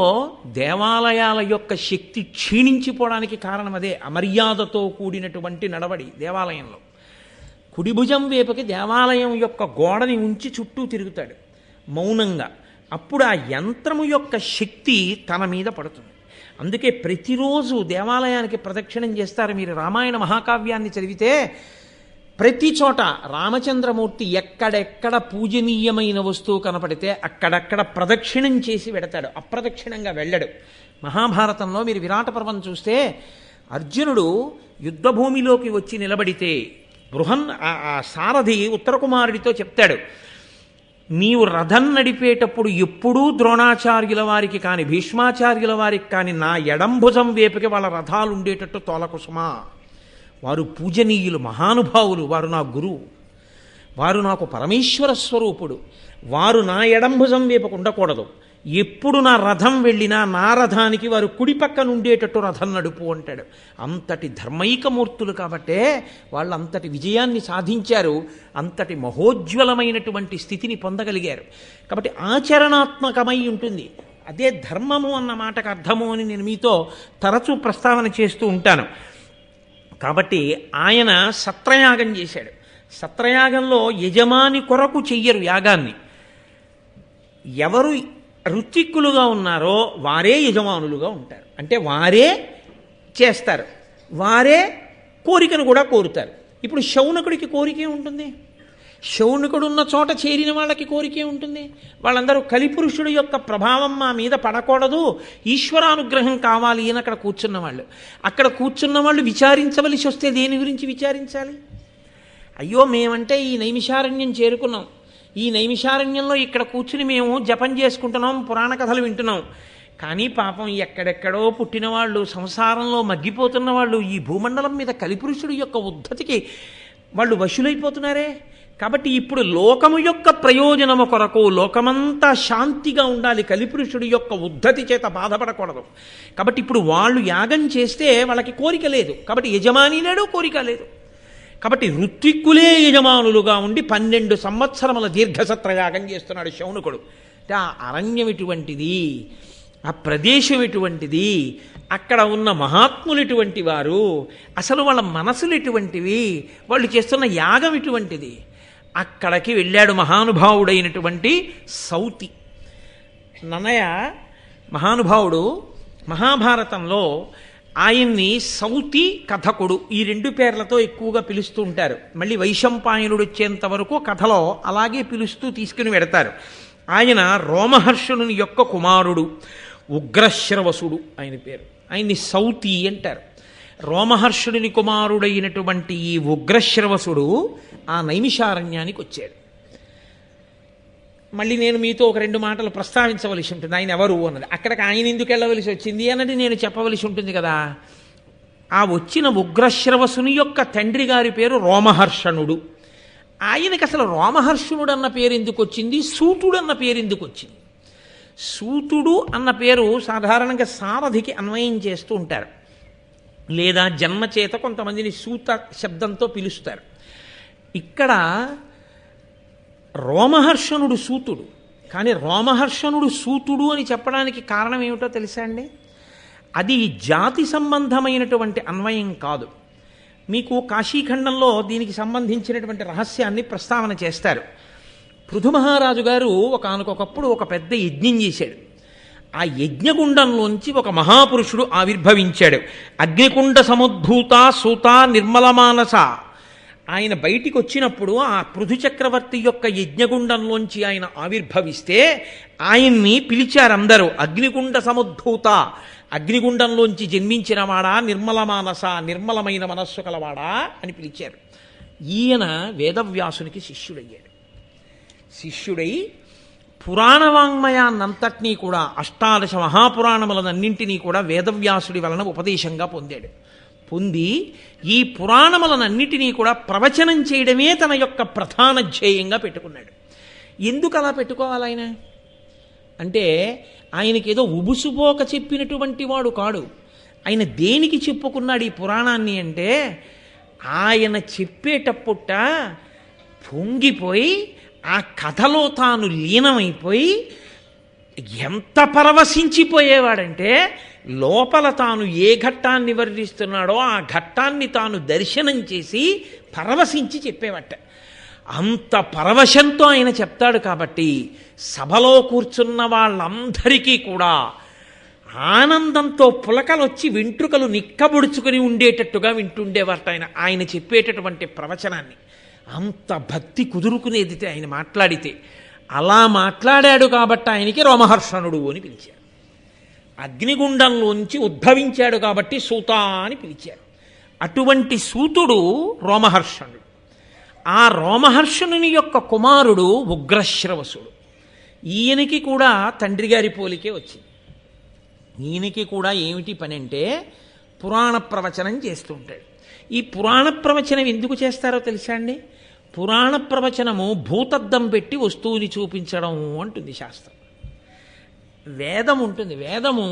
దేవాలయాల యొక్క శక్తి క్షీణించిపోవడానికి కారణం అదే. అమర్యాదతో కూడినటువంటి నడవడి దేవాలయంలో. కుడి భుజం వైపుకి దేవాలయం యొక్క గోడని ఉంచి చుట్టూ తిరుగుతాడు మౌనంగా. అప్పుడు ఆ యంత్రము యొక్క శక్తి తన మీద పడుతుంది. అందుకే ప్రతిరోజు దేవాలయానికి ప్రదక్షిణం చేస్తారు. మీరు రామాయణ మహాకావ్యాన్ని చదివితే ప్రతి చోట రామచంద్రమూర్తి ఎక్కడెక్కడ పూజనీయమైన వస్తువు కనపడితే అక్కడక్కడ ప్రదక్షిణం చేసి వెడతాడు, అప్రదక్షిణంగా వెళ్ళడు. మహాభారతంలో మీరు విరాట పర్వం చూస్తే అర్జునుడు యుద్ధభూమిలోకి వచ్చి నిలబడితే ఆ సారథి ఉత్తరకుమారుడితో చెప్తాడు, నీవు రథం నడిపేటప్పుడు ఎప్పుడూ ద్రోణాచార్యుల వారికి కానీ భీష్మాచార్యుల వారికి కానీ నా ఎడంభుజం వేపుకి వాళ్ళ రథాలు ఉండేటట్టు తోలకుసుమా. వారు పూజనీయులు, మహానుభావులు, వారు నా గురువు, వారు నాకు పరమేశ్వర స్వరూపుడు. వారు నా ఎడంభుజం వైపుకు ఉండకూడదు. ఎప్పుడు నా రథం వెళ్ళినా నా రథానికి వారు కుడి పక్కన ఉండేటట్టు రథం నడుపు అంటాడు. అంతటి ధర్మైకమూర్తులు కాబట్టే వాళ్ళు అంతటి విజయాన్ని సాధించారు, అంతటి మహోజ్వలమైనటువంటి స్థితిని పొందగలిగారు. కాబట్టి ఆచరణాత్మకమై ఉంటుంది. అదే ధర్మము అన్న మాటకు అర్థము అని నేను మీతో తరచూ ప్రస్తావన చేస్తూ ఉంటాను. కాబట్టి ఆయన సత్రయాగం చేశాడు. సత్రయాగంలో యజమాని కొరకు చెయ్యరు యాగాన్ని. ఎవరు ఋత్విక్కులుగా ఉన్నారో వారే యజమానులుగా ఉంటారు. అంటే వారే చేస్తారు, వారే కోరికను కూడా కోరుతారు. ఇప్పుడు శౌనకుడికి కోరికే ఉంటుంది. శౌనకుడు ఉన్న చోట చేరిన వాళ్ళకి కోరికే ఉంటుంది. వాళ్ళందరూ కలిపురుషుడు యొక్క ప్రభావం మా మీద పడకూడదు, ఈశ్వరానుగ్రహం కావాలి అని అక్కడ కూర్చున్న వాళ్ళు. అక్కడ కూర్చున్న వాళ్ళు విచారించవలసి వస్తే దేని గురించి విచారించాలి? అయ్యో మేమంటే ఈ నైమిషారణ్యం చేరుకున్నాం, ఈ నైమిషారణ్యంలో ఇక్కడ కూర్చుని మేము జపం చేసుకుంటున్నాం, పురాణ కథలు వింటున్నాం. కానీ పాపం ఎక్కడెక్కడో పుట్టిన వాళ్ళు, సంసారంలో మగ్గిపోతున్న వాళ్ళు ఈ భూమండలం మీద కలిపురుషుడు యొక్క ఉద్ధతికి వాళ్ళు వశులైపోతున్నారే. కాబట్టి ఇప్పుడు లోకము యొక్క ప్రయోజనము కొరకు లోకమంతా శాంతిగా ఉండాలి, కలిపురుషుడు యొక్క ఉద్ధతి చేత బాధపడకూడదు. కాబట్టి ఇప్పుడు వాళ్ళు యాగం చేస్తే వాళ్ళకి కోరిక లేదు, కాబట్టి యజమాని లేడు, కోరిక లేదు. కాబట్టి ఋత్విక్కులే యజమానులుగా ఉండి 12 సంవత్సరముల దీర్ఘసత్రయాగం చేస్తున్నాడు శౌనకుడు. అంటే ఆ అరణ్యం ఎటువంటిది, ఆ ప్రదేశం ఎటువంటిది, అక్కడ ఉన్న మహాత్ములు ఎటువంటి వారు, అసలు వాళ్ళ మనసులు ఎటువంటివి, వాళ్ళు చేస్తున్న యాగం ఎటువంటిది. అక్కడికి వెళ్ళాడు మహానుభావుడైనటువంటి సౌతి. నన్నయ్య మహానుభావుడు మహాభారతంలో ఆయన్ని సౌతి కథకుడు ఈ 2 పేర్లతో ఎక్కువగా పిలుస్తూ ఉంటారు. మళ్ళీ వైశంపాయనుడు వచ్చేంత వరకు కథలో అలాగే పిలుస్తూ తీసుకుని వెడతారు. ఆయన రోమహర్షణుని యొక్క కుమారుడు, ఉగ్రశ్రవసుడు ఆయన పేరు. ఆయన్ని సౌతి అంటారు. రోమహర్షుడిని కుమారుడైనటువంటి ఈ ఉగ్రశ్రవసుడు ఆ నైమిషారణ్యానికి వచ్చాడు. మళ్ళీ నేను మీతో ఒక 2 మాటలు ప్రస్తావించవలసి ఉంటుంది. ఆయన ఎవరు అన్నది, అక్కడికి ఆయన ఎందుకు వెళ్ళవలసి వచ్చింది అన్నది నేను చెప్పవలసి ఉంటుంది కదా. ఆ వచ్చిన ఉగ్రశ్రవసుని యొక్క తండ్రి గారి పేరు రోమహర్షణుడు. ఆయనకి అసలు రోమహర్షణుడు అన్న పేరు ఎందుకు వచ్చింది, సూతుడు అన్న పేరు ఎందుకు వచ్చింది? సూతుడు అన్న పేరు సాధారణంగా సారథికి అన్వయం చేస్తూ ఉంటారు, లేదా జన్మచేత కొంతమందిని సూత శబ్దంతో పిలుస్తారు. ఇక్కడ రోమహర్షణుడు సూతుడు, కానీ రోమహర్షణుడు సూతుడు అని చెప్పడానికి కారణం ఏమిటో తెలుసా అండి? అది జాతి సంబంధమైనటువంటి అన్వయం కాదు. మీకు కాశీఖండంలో దీనికి సంబంధించినటువంటి రహస్యాన్ని ప్రస్తావన చేస్తారు. పృథు మహారాజు గారు ఒకానొకప్పుడు ఒక పెద్ద యజ్ఞం చేశాడు. ఆ యజ్ఞగుండంలోంచి ఒక మహాపురుషుడు ఆవిర్భవించాడు. అగ్నికుండ సముద్భూత సూత నిర్మలమానస. ఆయన బయటికి వచ్చినప్పుడు ఆ పృథు చక్రవర్తి యొక్క యజ్ఞగుండంలోంచి ఆయన ఆవిర్భవిస్తే ఆయన్ని పిలిచారు అందరూ, అగ్నికుండ సముద్భూత, అగ్నిగుండంలోంచి జన్మించినవాడా, నిర్మలమానస, నిర్మలమైన మనస్సు కలవాడా అని పిలిచారు. ఈయన వేదవ్యాసునికి శిష్యుడయ్యాడు. శిష్యుడై పురాణవాంగ్మయాన్నంతటినీ కూడా, 18 మహాపురాణములనన్నింటినీ కూడా వేదవ్యాసుడి వలన ఉపదేశంగా పొందాడు. పొంది ఈ పురాణములనన్నిటినీ కూడా ప్రవచనం చేయడమే తన యొక్క ప్రధాన ధ్యేయంగా పెట్టుకున్నాడు. ఎందుకు అలా పెట్టుకోవాలి ఆయన అంటే, ఆయనకి ఏదో ఉబుసుపోక చెప్పినటువంటి వాడు కాడు. ఆయన దేనికి చెప్పుకున్నాడు ఈ పురాణాన్ని అంటే, ఆయన చెప్పేటప్పుట పొంగిపోయి ఆ కథలో తాను లీనమైపోయి ఎంత పరవశించిపోయేవాడంటే, లోపల తాను ఏ ఘట్టాన్ని వర్ణిస్తున్నాడో ఆ ఘట్టాన్ని తాను దర్శనం చేసి పరవశించి చెప్పేవట. అంత పరవశంతో ఆయన చెప్తాడు. కాబట్టి సభలో కూర్చున్న వాళ్ళందరికీ కూడా ఆనందంతో పులకలొచ్చి వెంట్రుకలు నిక్కబొడుచుకుని ఉండేటట్టుగా వింటుండేవారట ఆయన చెప్పేటటువంటి ప్రవచనాన్ని. అంత భక్తి కుదురుకునేది ఆయన మాట్లాడితే. అలా మాట్లాడాడు కాబట్టి ఆయనకి రోమహర్షణుడు అని పిలిచారు. అగ్నిగుండంలోంచి ఉద్భవించాడు కాబట్టి సూత అని పిలిచారు. అటువంటి సూతుడు రోమహర్షణుడు. ఆ రోమహర్షణుని యొక్క కుమారుడు ఉగ్రశ్రవసుడు. ఈయనకి కూడా తండ్రి గారి పోలికే వచ్చింది. ఈయనకి కూడా ఏమిటి పని అంటే, పురాణ ప్రవచనం చేస్తూ ఉంటాడు. ఈ పురాణ ప్రవచనం ఎందుకు చేస్తారో తెలుసా అండి? పురాణ ప్రవచనము భూతద్దం పెట్టి వస్తువుని చూపించడం అంటుంది శాస్త్రం. వేదం ఉంటుంది, వేదము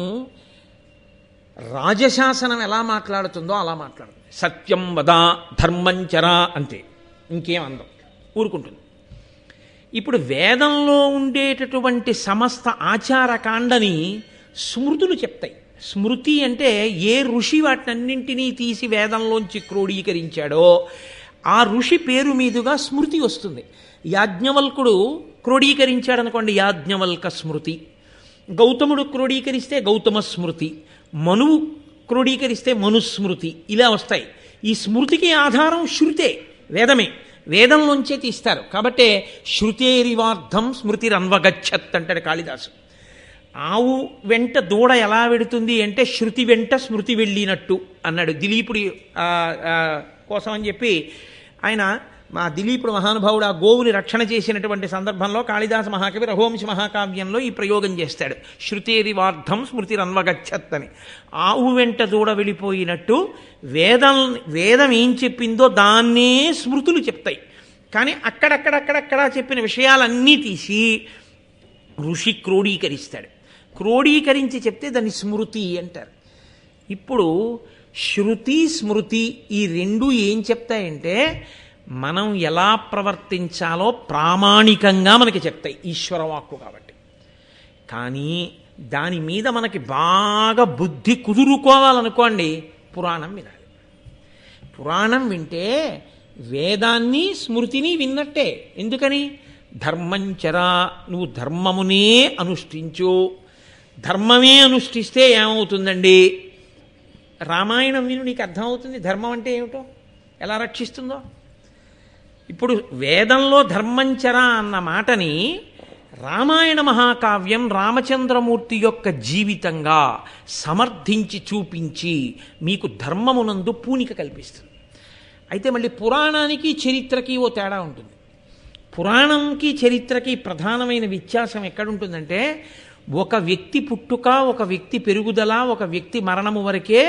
రాజశాసనం ఎలా మాట్లాడుతుందో అలా మాట్లాడుతుంది. సత్యం వద ధర్మంచరా అంతే, ఇంకేం అందం, ఊరుకుంటుంది. ఇప్పుడు వేదంలో ఉండేటటువంటి సమస్త ఆచారకాండని స్మృతులు చెప్తాయి. స్మృతి అంటే ఏ ఋషి వాటినన్నింటినీ తీసి వేదంలోంచి క్రోడీకరించాడో ఆ ఋషి పేరు మీదుగా స్మృతి వస్తుంది. యాజ్ఞవల్కుడు క్రోడీకరించాడు అనుకోండి, యాజ్ఞవల్క స్మృతి. గౌతముడు క్రోడీకరిస్తే గౌతమ స్మృతి. మనువు క్రోడీకరిస్తే మనుస్మృతి. ఇలా వస్తాయి. ఈ స్మృతికి ఆధారం శృతే, వేదమే. వేదంలోంచే తీస్తారు. కాబట్టి శృతేరివార్థం స్మృతిరన్వగచ్చత్ అంటాడు కాళిదాసు. ఆవు వెంట దూడ ఎలా వెడుతుంది అంటే శృతి వెంట స్మృతి వెళ్ళినట్టు అన్నాడు దిలీపుడి కోసం అని చెప్పి ఆయన మా దిలీపుడు మహానుభావుడు ఆ గోవుని రక్షణ చేసినటువంటి సందర్భంలో కాళిదాస మహాకవి రఘువంశ మహాకావ్యంలో ఈ ప్రయోగం చేస్తాడు. శృతేరివార్థం స్మృతిరన్వగచ్చత్ అని. ఆవు వెంట దూడ వెళ్ళిపోయినట్టు వేదం ఏం చెప్పిందో దాన్నే స్మృతులు చెప్తాయి. కానీ అక్కడక్కడక్కడక్కడ చెప్పిన విషయాలన్నీ తీసి ఋషి క్రోడీకరిస్తాడు. క్రోడీకరించి చెప్తే దాన్ని స్మృతి అంటారు. ఇప్పుడు శృతి స్మృతి ఈ రెండు ఏం చెప్తాయంటే మనం ఎలా ప్రవర్తించాలో ప్రామాణికంగా మనకి చెప్తాయి, ఈశ్వరవాక్కు కాబట్టి. కానీ దాని మీద మనకి బాగా బుద్ధి కుదురుకోవాలనుకోండి, పురాణం వినాలి. పురాణం వింటే వేదాన్ని స్మృతిని విన్నట్టే. ఎందుకని? ధర్మంచరా, నువ్వు ధర్మమునే అనుష్ఠించు. ధర్మమే అనుష్ఠిస్తే ఏమవుతుందండి? రామాయణం విను, నీకు అర్థమవుతుంది ధర్మం అంటే ఏమిటో, ఎలా రక్షిస్తుందో. ఇప్పుడు వేదంలో ధర్మంచరా అన్న మాటని రామాయణ మహాకావ్యం రామచంద్రమూర్తి యొక్క జీవితంగా సమర్థించి చూపించి మీకు ధర్మమునందు పూనిక కల్పిస్తుంది. అయితే మళ్ళీ పురాణానికి చరిత్రకి ఓ తేడా ఉంటుంది. పురాణంకి చరిత్రకి ప్రధానమైన వ్యత్యాసం ఎక్కడుంటుందంటే, ఒక వ్యక్తి పుట్టుక, ఒక వ్యక్తి పెరుగుదల, ఒక వ్యక్తి మరణము వరకే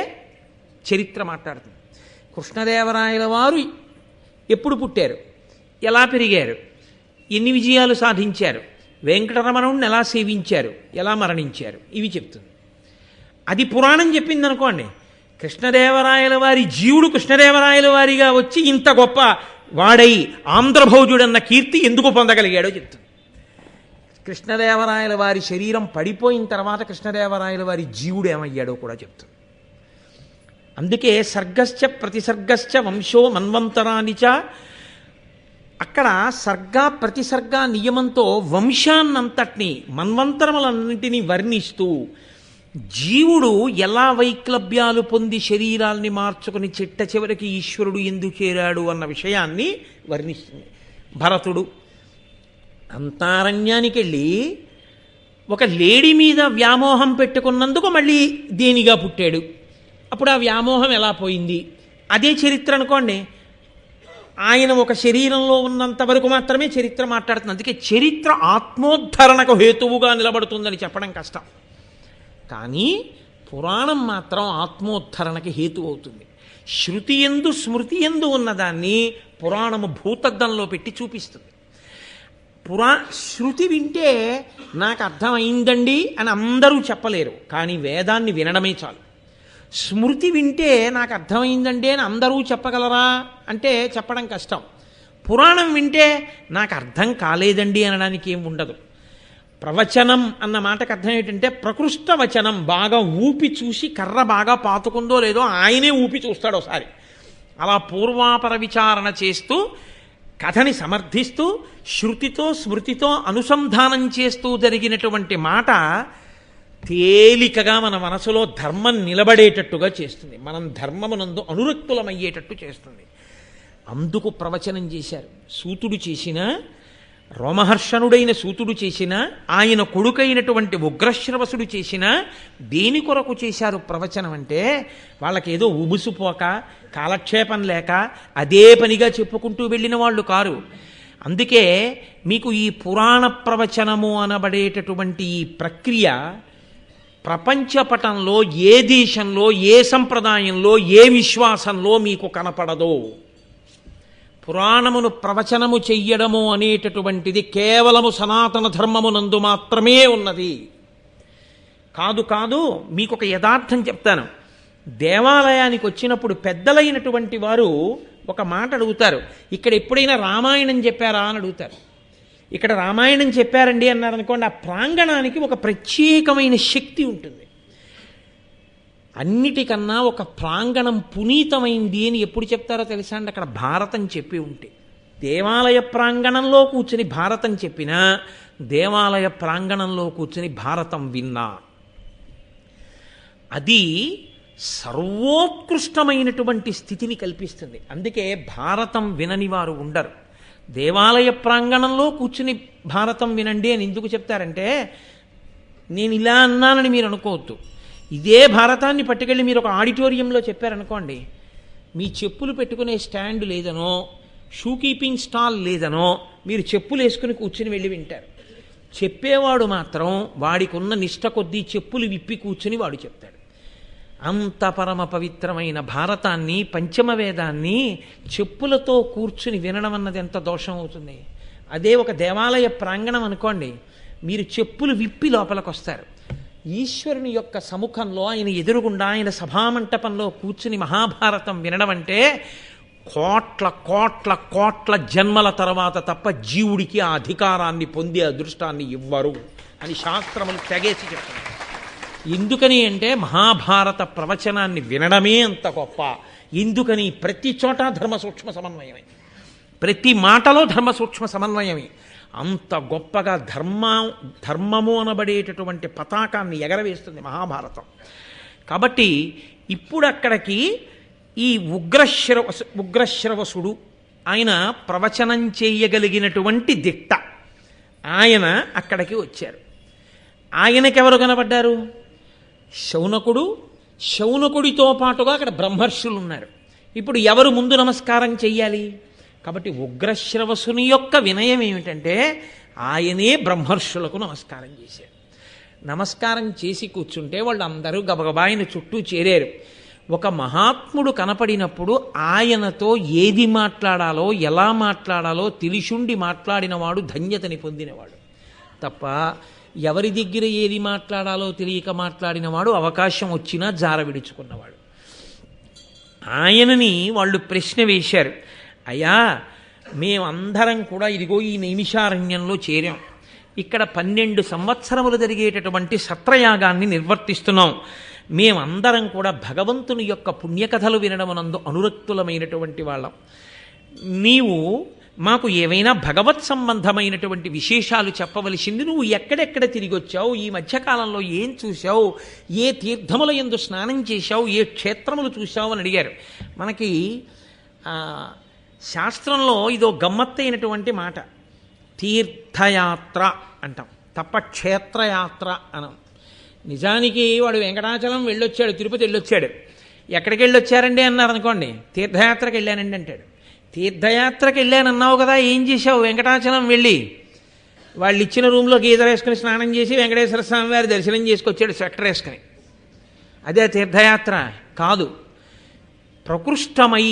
చరిత్ర మాట్లాడుతుంది. కృష్ణదేవరాయల వారు ఎప్పుడు పుట్టారు, ఎలా పెరిగారు, ఎన్ని విజయాలు సాధించారు, వెంకటరమణుడిని ఎలా సేవించారు, ఎలా మరణించారు, ఇవి చెప్తుంది. అది పురాణం చెప్పింది అనుకోండి. కృష్ణదేవరాయల వారి జీవుడు కృష్ణదేవరాయల వారిగా వచ్చి ఇంత గొప్ప వాడై ఆంధ్రభౌజుడన్న కీర్తి ఎందుకు పొందగలిగాడో చెప్తుంది. కృష్ణదేవరాయల వారి శరీరం పడిపోయిన తర్వాత కృష్ణదేవరాయల వారి జీవుడు ఏమయ్యాడో కూడా చెప్తుంది. అందుకే సర్గశ్చ ప్రతిసర్గశ్చ వంశో మన్వంతరానిచ, అక్కడ సర్గ ప్రతిసర్గ నియమంతో వంశాన్నంతటినీ మన్వంతరములన్నింటినీ వర్ణిస్తూ జీవుడు ఎలా వైక్లభ్యాలు పొంది శరీరాల్ని మార్చుకుని చిట్ట చివరికి ఈశ్వరుడు ఎందుకు చేరాడు అన్న విషయాన్ని వర్ణిస్తుంది. భరతుడు అంతారణ్యానికి వెళ్ళి ఒక లేడీ మీద వ్యామోహం పెట్టుకున్నందుకు మళ్ళీ దేనిగా పుట్టాడు. అప్పుడు ఆ వ్యామోహం ఎలా పోయింది, అదే చరిత్ర అనుకోండి. ఆయన ఒక శరీరంలో ఉన్నంత వరకు మాత్రమే చరిత్ర మాట్లాడుతుంది. అందుకే చరిత్ర ఆత్మోద్ధరణకు హేతువుగా నిలబడుతుందని చెప్పడం కష్టం. కానీ పురాణం మాత్రం ఆత్మోద్ధరణకి హేతు అవుతుంది. శృతి ఎందు స్మృతి ఎందు ఉన్నదాన్ని పురాణము భూతద్దంలో పెట్టి చూపిస్తుంది. శృతి వింటే నాకు అర్థమైందండి అని అందరూ చెప్పలేరు, కానీ వేదాన్ని వినడమే చాలు. స్మృతి వింటే నాకు అర్థమైందండి అని అందరూ చెప్పగలరా అంటే చెప్పడం కష్టం. పురాణం వింటే నాకు అర్థం కాలేదండి అనడానికి ఏం ఉండదు. ప్రవచనం అన్న మాటకు అర్థం ఏంటంటే ప్రకృష్ట వచనం, బాగా ఊపి చూసి కర్ర బాగా పాతుకుందో లేదో ఆయనే ఊపి చూస్తాడు ఒకసారి. అలా పూర్వాపర విచారణ చేస్తూ కథని సమర్థిస్తూ శృతితో స్మృతితో అనుసంధానం చేస్తూ జరిగినటువంటి మాట తేలికగా మన మనసులో ధర్మం నిలబడేటట్టుగా చేస్తుంది. మనం ధర్మమునందు అనురక్తులమయ్యేటట్టు చేస్తుంది. అందుకు ప్రవచనం చేశారు. సూతుడు చేసిన, రోమహర్షణుడైన సూతుడు చేసిన, ఆయన కొడుకైనటువంటి ఉగ్రశ్రవసుడు చేసిన, దేని కొరకు చేశారు ప్రవచనం అంటే వాళ్ళకేదో ఉబుసుపోక కాలక్షేపం లేక అదే పనిగా చెప్పుకుంటూ వెళ్ళిన వాళ్ళు కారు. అందుకే మీకు ఈ పురాణ ప్రవచనము అనబడేటటువంటి ఈ ప్రక్రియ ప్రపంచపటంలో ఏ దేశంలో, ఏ సంప్రదాయంలో, ఏ విశ్వాసంలో మీకు కనపడదో. పురాణమును ప్రవచనము చెయ్యడము అనేటటువంటిది కేవలము సనాతన ధర్మమునందు మాత్రమే ఉన్నది. కాదు మీకు ఒక యథార్థం చెప్తాను. దేవాలయానికి వచ్చినప్పుడు పెద్దలైనటువంటి వారు ఒక మాట అడుగుతారు, ఇక్కడ ఎప్పుడైనా రామాయణం చెప్పారా అని అడుగుతారు. ఇక్కడ రామాయణం చెప్పారండి అన్నారనుకోండి, ఆ ప్రాంగణానికి ఒక ప్రత్యేకమైన శక్తి ఉంటుంది. అన్నిటికన్నా ఒక ప్రాంగణం పునీతమైంది అని ఎప్పుడు చెప్తారో తెలుసా అండి? అక్కడ భారతం చెప్పి ఉంటే. దేవాలయ ప్రాంగణంలో కూర్చుని భారతం చెప్పినా, దేవాలయ ప్రాంగణంలో కూర్చుని భారతం విన్నా, అది సర్వోత్కృష్టమైనటువంటి స్థితిని కల్పిస్తుంది. అందుకే భారతం వినని వారు ఉండరు. దేవాలయ ప్రాంగణంలో కూర్చుని భారతం వినండి అని ఎందుకు చెప్తారంటే, నేను ఇలా అన్నానని మీరు అనుకోవద్దు. ఇదే భారతాన్ని పట్టుకెళ్ళి మీరు ఒక ఆడిటోరియంలో చెప్పారనుకోండి, మీ చెప్పులు పెట్టుకునే స్టాండ్ లేదనో, షూ కీపింగ్ స్టాల్ లేదనో, మీరు చెప్పులు వేసుకుని కూర్చుని వెళ్ళి వింటారు. చెప్పేవాడు మాత్రం వాడికి ఉన్న నిష్ట కొద్దీ చెప్పులు విప్పి కూర్చుని వాడు చెప్తాడు. అంత పరమ పవిత్రమైన భారతాన్ని, పంచమ వేదాన్ని చెప్పులతో కూర్చుని వినడం అన్నది ఎంత దోషం అవుతుంది. అదే ఒక దేవాలయ ప్రాంగణం అనుకోండి, మీరు చెప్పులు విప్పి లోపలికి వస్తారు. ఈశ్వరుని యొక్క సముఖంలో, ఆయన ఎదురుగుండా, ఆయన సభామంటపంలో కూర్చుని మహాభారతం వినడం అంటే కోట్ల కోట్ల కోట్ల జన్మల తర్వాత తప్ప జీవుడికి ఆ అధికారాన్ని పొందే అదృష్టాన్ని ఇవ్వరు అని శాస్త్రములు తెగేసి చెప్తారు. ఎందుకని అంటే మహాభారత ప్రవచనాన్ని వినడమే అంత గొప్ప. ఎందుకని? ప్రతి చోట ధర్మ సూక్ష్మ సమన్వయమే, ప్రతి మాటలో ధర్మ సూక్ష్మ సమన్వయమే. అంత గొప్పగా ధర్మము అనబడేటటువంటి పతాకాన్ని ఎగరవేస్తుంది మహాభారతం. కాబట్టి ఇప్పుడు అక్కడికి ఈ ఉగ్రశ్రవసుడు ఆయన ప్రవచనం చేయగలిగినటువంటి దిట్ట ఆయన అక్కడికి వచ్చారు. ఆయనకెవరు కనబడ్డారు? శౌనకుడు. శౌనకుడితో పాటుగా అక్కడ బ్రహ్మర్షులు ఉన్నారు. ఇప్పుడు ఎవరు ముందు నమస్కారం చెయ్యాలి? కాబట్టి ఉగ్రశ్రవసుని యొక్క వినయం ఏమిటంటే ఆయనే బ్రహ్మర్షులకు నమస్కారం చేశారు. నమస్కారం చేసి కూర్చుంటే వాళ్ళందరూ గబగబా ఆయన చుట్టూ చేరారు. ఒక మహాత్ముడు కనపడినప్పుడు ఆయనతో ఏది మాట్లాడాలో, ఎలా మాట్లాడాలో తెలిసుండి మాట్లాడినవాడు ధన్యతని పొందినవాడు తప్ప, ఎవరి దగ్గర ఏది మాట్లాడాలో తెలియక మాట్లాడినవాడు అవకాశం వచ్చినా జార విడుచుకున్నవాడు. ఆయనని వాళ్ళు ప్రశ్న వేశారు, అయ్యా మేమందరం కూడా ఇదిగో ఈ నైమిషారణ్యంలో చేరాం, ఇక్కడ 12 సంవత్సరములు జరిగేటటువంటి సత్రయాగాన్ని నిర్వర్తిస్తున్నాం, మేమందరం కూడా భగవంతుని యొక్క పుణ్యకథలు వినడమునందు అనురక్తులమైనటువంటి వాళ్ళం, నీవు మాకు ఏవైనా భగవత్ సంబంధమైనటువంటి విశేషాలు చెప్పవలసింది. నువ్వు ఎక్కడెక్కడ తిరిగి వచ్చావు, ఈ మధ్యకాలంలో ఏం చూశావు, ఏ తీర్థముల యందు స్నానం చేశావు, ఏ క్షేత్రములు చూశావు అని అడిగారు. మనకి శాస్త్రంలో ఇదో గమ్మత్తైనటువంటి మాట, తీర్థయాత్ర అంటాం తప్ప క్షేత్రయాత్ర అనం. నిజానికి వాడు వెంకటాచలం వెళ్ళొచ్చాడు, తిరుపతి వెళ్ళొచ్చాడు, ఎక్కడికి వెళ్ళొచ్చారండి అన్నారు అనుకోండి, తీర్థయాత్రకి వెళ్ళానండి అంటాడు. తీర్థయాత్రకి వెళ్ళానన్నావు కదా, ఏం చేశావు? వెంకటాచలం వెళ్ళి వాళ్ళు ఇచ్చిన రూమ్లో గీజర్ వేసుకుని స్నానం చేసి వెంకటేశ్వర స్వామి వారి దర్శనం చేసుకొచ్చాడు స్వెటర్ వేసుకుని. అదే తీర్థయాత్ర కాదు. ప్రకృష్టమై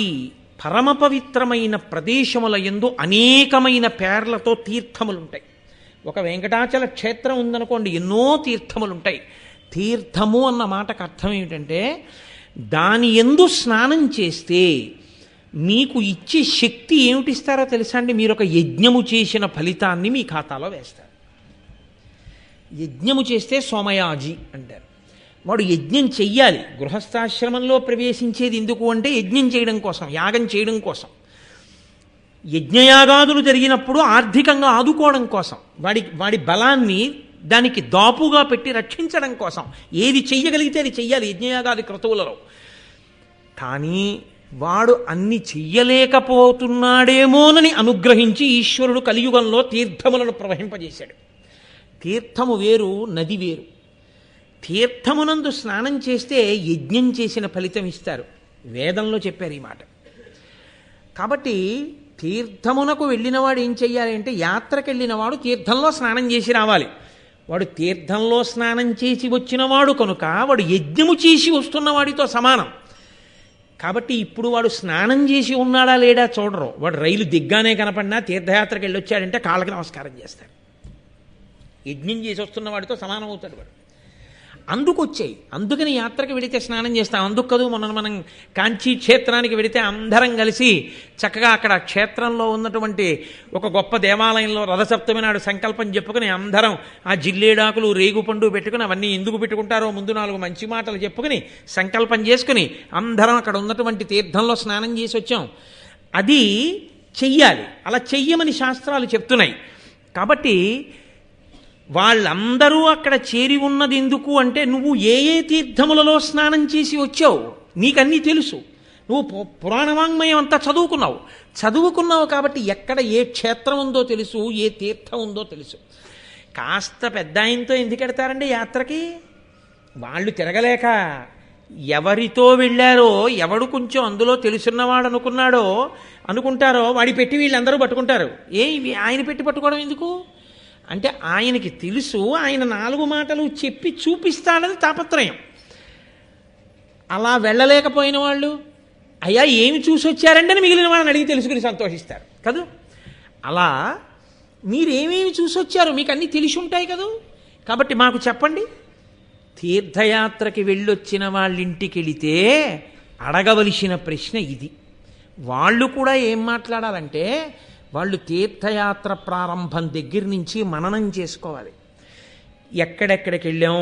పరమ పవిత్రమైన ప్రదేశముల యందు అనేకమైన పేర్లతో తీర్థములుంటాయి. ఒక వెంకటాచల క్షేత్రం ఉందనుకోండి, ఎన్నో తీర్థములుంటాయి. తీర్థము అన్న మాటకు అర్థం ఏమిటంటే దాని యందు స్నానం చేస్తే మీకు ఇచ్చే శక్తి ఏమిటిస్తారో తెలుసా అండి? మీరు ఒక యజ్ఞము చేసిన ఫలితాన్ని మీ ఖాతాలో వేస్తారు. యజ్ఞము చేస్తే సోమయాజి అంటారు. వాడు యజ్ఞం చెయ్యాలి. గృహస్థాశ్రమంలో ప్రవేశించేది ఎందుకు అంటే యజ్ఞం చేయడం కోసం, యాగం చేయడం కోసం. యజ్ఞయాగాదులు జరిగినప్పుడు ఆర్థికంగా ఆదుకోవడం కోసం, వాడి బలాన్ని దానికి దాపుగా పెట్టి రక్షించడం కోసం ఏది చెయ్యగలిగితే అది చెయ్యాలి యజ్ఞయాగాది క్రతువులలో. కానీ వాడు అన్ని చెయ్యలేకపోతున్నాడేమోనని అనుగ్రహించి ఈశ్వరుడు కలియుగంలో తీర్థములను ప్రవహింపజేశాడు. తీర్థము వేరు, నది వేరు. తీర్థమునందు స్నానం చేస్తే యజ్ఞం చేసిన ఫలితం ఇస్తారు. వేదంలో చెప్పారు ఈ మాట. కాబట్టి తీర్థమునకు వెళ్ళినవాడు ఏం చెయ్యాలి అంటే, యాత్రకు వెళ్ళినవాడు తీర్థంలో స్నానం చేసి రావాలి. వాడు తీర్థంలో స్నానం చేసి వచ్చినవాడు కనుక వాడు యజ్ఞము చేసి వస్తున్నవాడితో సమానం. కాబట్టి ఇప్పుడు వాడు స్నానం చేసి ఉన్నాడా లేడా చూడరు. వాడు రైలు దిగ్గానే కనపడినా తీర్థయాత్రకు వెళ్ళొచ్చాడంటే కాళ్ళకి నమస్కారం చేస్తాడు. యజ్ఞం చేసి వస్తున్న వాడితో సమానం అవుతాడు వాడు. అందుకొచ్చాయి. అందుకని యాత్రకు వెళితే స్నానం చేస్తాం. అందుకు కదూ మనం కాంచీ క్షేత్రానికి వెళితే అందరం కలిసి చక్కగా అక్కడ క్షేత్రంలో ఉన్నటువంటి ఒక గొప్ప దేవాలయంలో రథసప్తమి నాడు సంకల్పం చెప్పుకుని అందరం ఆ జిల్లేడాకులు రేగుపండు పెట్టుకుని, అవన్నీ ఎందుకు పెట్టుకుంటారో ముందు 4 మంచి మాటలు చెప్పుకుని సంకల్పం చేసుకుని అందరం అక్కడ ఉన్నటువంటి తీర్థంలో స్నానం చేసి వచ్చాం. అది చెయ్యాలి. అలా చెయ్యమని శాస్త్రాలు చెప్తున్నాయి. కాబట్టి వాళ్ళందరూ అక్కడ చేరి ఉన్నది ఎందుకు అంటే నువ్వు ఏ ఏ తీర్థములలో స్నానం చేసి వచ్చావు నీకన్నీ తెలుసు. నువ్వు పురాణవాంగ్మయం అంతా చదువుకున్నావు కాబట్టి ఎక్కడ ఏ క్షేత్రం ఉందో తెలుసు, ఏ తీర్థం ఉందో తెలుసు. కాస్త పెద్ద ఆయనతో ఎందుకు ఎడతారండి యాత్రకి? వాళ్ళు తిరగలేక ఎవరితో వెళ్ళారో, ఎవడు కొంచెం అందులో తెలుసున్నవాడు అనుకుంటారో వాడి పెట్టి వీళ్ళందరూ పట్టుకుంటారు. ఆయన పెట్టి పట్టుకోవడం ఎందుకు అంటే ఆయనకి తెలుసు, ఆయన 4 మాటలు చెప్పి చూపిస్తాడని తాపత్రయం. అలా వెళ్ళలేకపోయిన వాళ్ళు అయ్యా ఏమి చూసి వచ్చారండి అని మిగిలిన వాళ్ళని అడిగి తెలుసుకుని సంతోషిస్తారు కదూ. అలా మీరేమేమి చూసి వచ్చారు మీకు అన్నీ తెలిసి ఉంటాయి కదూ. కాబట్టి మాకు చెప్పండి. తీర్థయాత్రకి వెళ్ళొచ్చిన వాళ్ళింటికి వెళితే అడగవలసిన ప్రశ్న ఇది. వాళ్ళు కూడా ఏం మాట్లాడాలంటే వాళ్ళు తీర్థయాత్ర ప్రారంభం దగ్గర నుంచి మననం చేసుకోవాలి. ఎక్కడెక్కడికి వెళ్ళాం,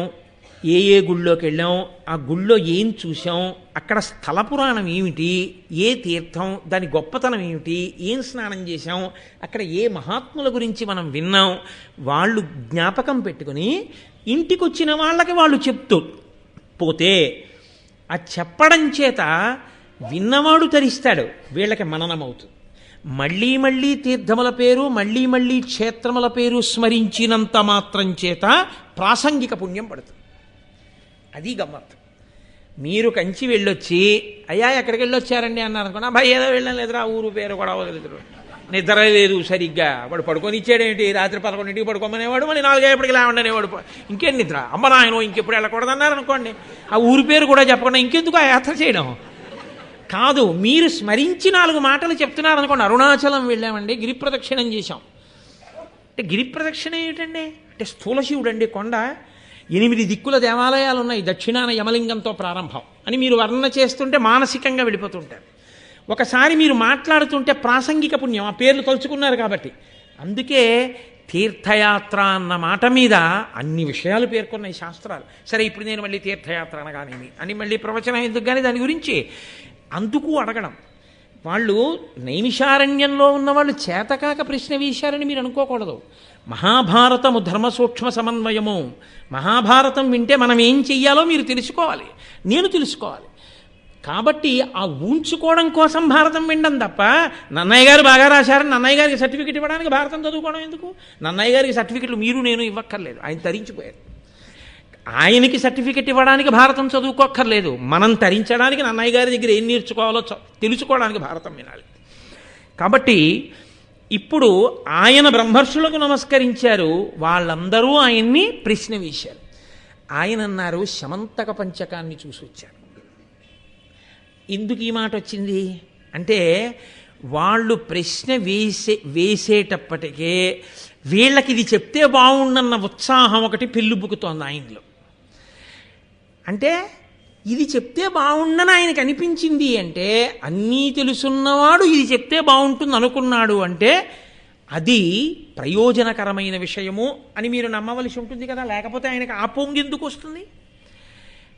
ఏ ఏ గుళ్ళోకి వెళ్ళాం, ఆ గుళ్ళో ఏం చూసాం, అక్కడ స్థల పురాణం ఏమిటి, ఏ తీర్థం దాని గొప్పతనం ఏమిటి, ఏం స్నానం చేశాం, అక్కడ ఏ మహాత్ముల గురించి మనం విన్నాం, వాళ్ళు జ్ఞాపకం పెట్టుకుని ఇంటికి వచ్చిన వాళ్ళకి వాళ్ళు చెప్తూ పోతే ఆ చెప్పడం చేత విన్నవాడు తరిస్తాడు, వీళ్ళకి మననమవుతుంది. మళ్ళీ మళ్ళీ తీర్థముల పేరు, మళ్ళీ మళ్ళీ క్షేత్రముల పేరు స్మరించినంత మాత్రం చేత ప్రాసంగిక పుణ్యం పడుతుంది. అది గమ్మత్తు. మీరు కంచి వెళ్ళొచ్చి అయ్యా ఎక్కడికి వెళ్ళొచ్చారండి అన్నారు అనుకోండి, అబ్బాయి ఏదో వెళ్ళాం లేదురా, ఊరు పేరు కూడా వదిలేదు, నిద్ర లేదు సరిగ్గా, వాడు పడుకొని ఇచ్చాడేంటి, రాత్రి 11ంటికి పడుకోమనేవాడు, మళ్ళీ 4:00 లేవండనేవాడు, ఇంకేం నిద్ర, అమ్మ నాయన ఇంకెప్పుడు వెళ్ళకూడదన్నారు అనుకోండి, ఆ ఊరి పేరు కూడా చెప్పకుండా ఇంకెందుకు ఆ యాత్ర చేయడం కాదు. మీరు స్మరించి 4 మాటలు చెప్తున్నారు అనుకోండి. అరుణాచలం వెళ్ళామండి, గిరి ప్రదక్షిణం చేశాం అంటే గిరి ప్రదక్షిణ ఏమిటండి అంటే స్థూల శివుడు అండి, కొండ 8 దిక్కుల దేవాలయాలు ఉన్నాయి, దక్షిణాన యమలింగంతో ప్రారంభం అని మీరు వర్ణన చేస్తుంటే మానసికంగా వెళ్ళిపోతుంటారు. ఒకసారి మీరు మాట్లాడుతుంటే ప్రాసంగిక పుణ్యం, ఆ పేర్లు తలుచుకున్నారు కాబట్టి. అందుకే తీర్థయాత్ర అన్న మాట మీద అన్ని విషయాలు పేర్కొన్నాయి శాస్త్రాలు. సరే ఇప్పుడు నేను మళ్ళీ తీర్థయాత్ర అనగానేమి అని మళ్ళీ ప్రవచనం ఎందుకు కానీ దాని గురించి అందుకు అడగడం. వాళ్ళు నైమిషారణ్యంలో ఉన్నవాళ్ళు చేతకాక ప్రశ్న వేశారని మీరు అనుకోకూడదు. మహాభారతము ధర్మ సూక్ష్మ సమన్వయము. మహాభారతం వింటే మనం ఏం చెయ్యాలో మీరు తెలుసుకోవాలి, నేను తెలుసుకోవాలి. కాబట్టి ఆ ఊంచుకోవడం కోసం భారతం వినడం తప్ప నన్నయ్య గారు బాగా రాశారని నన్నయ్య గారికి సర్టిఫికెట్ ఇవ్వడానికి భారతం చదువుకోవడం ఎందుకు? నన్నయ్య గారికి సర్టిఫికెట్లు మీరు నేను ఇవ్వక్కర్లేదు, ఆయన తరించిపోయారు. ఆయనకి సర్టిఫికెట్ ఇవ్వడానికి భారతం చదువుకోక్కర్లేదు, మనం తరించడానికి నన్నయ్య గారి దగ్గర ఏం నేర్చుకోవాలో తెలుసుకోవడానికి భారతం వినాలి. కాబట్టి ఇప్పుడు ఆయన బ్రహ్మర్షులకు నమస్కరించారు, వాళ్ళందరూ ఆయన్ని ప్రశ్న వేశారు. ఆయన అన్నారు శమంతక పంచకాన్ని చూసి వచ్చారు. ఎందుకు ఈ మాట వచ్చింది అంటే వాళ్ళు ప్రశ్న వేసేటప్పటికే వీళ్ళకి ఇది చెప్తే బాగుండన్న ఉత్సాహం ఒకటి పెళ్ళుబుకుతోంది ఆయనలో. అంటే ఇది చెప్తే బాగుండని ఆయనకి అనిపించింది అంటే అన్నీ తెలుసున్నవాడు ఇది చెప్తే బాగుంటుంది అనుకున్నాడు అంటే అది ప్రయోజనకరమైన విషయము అని మీరు నమ్మవలసి ఉంటుంది కదా, లేకపోతే ఆయనకి ఆ పొంగెందుకు వస్తుంది?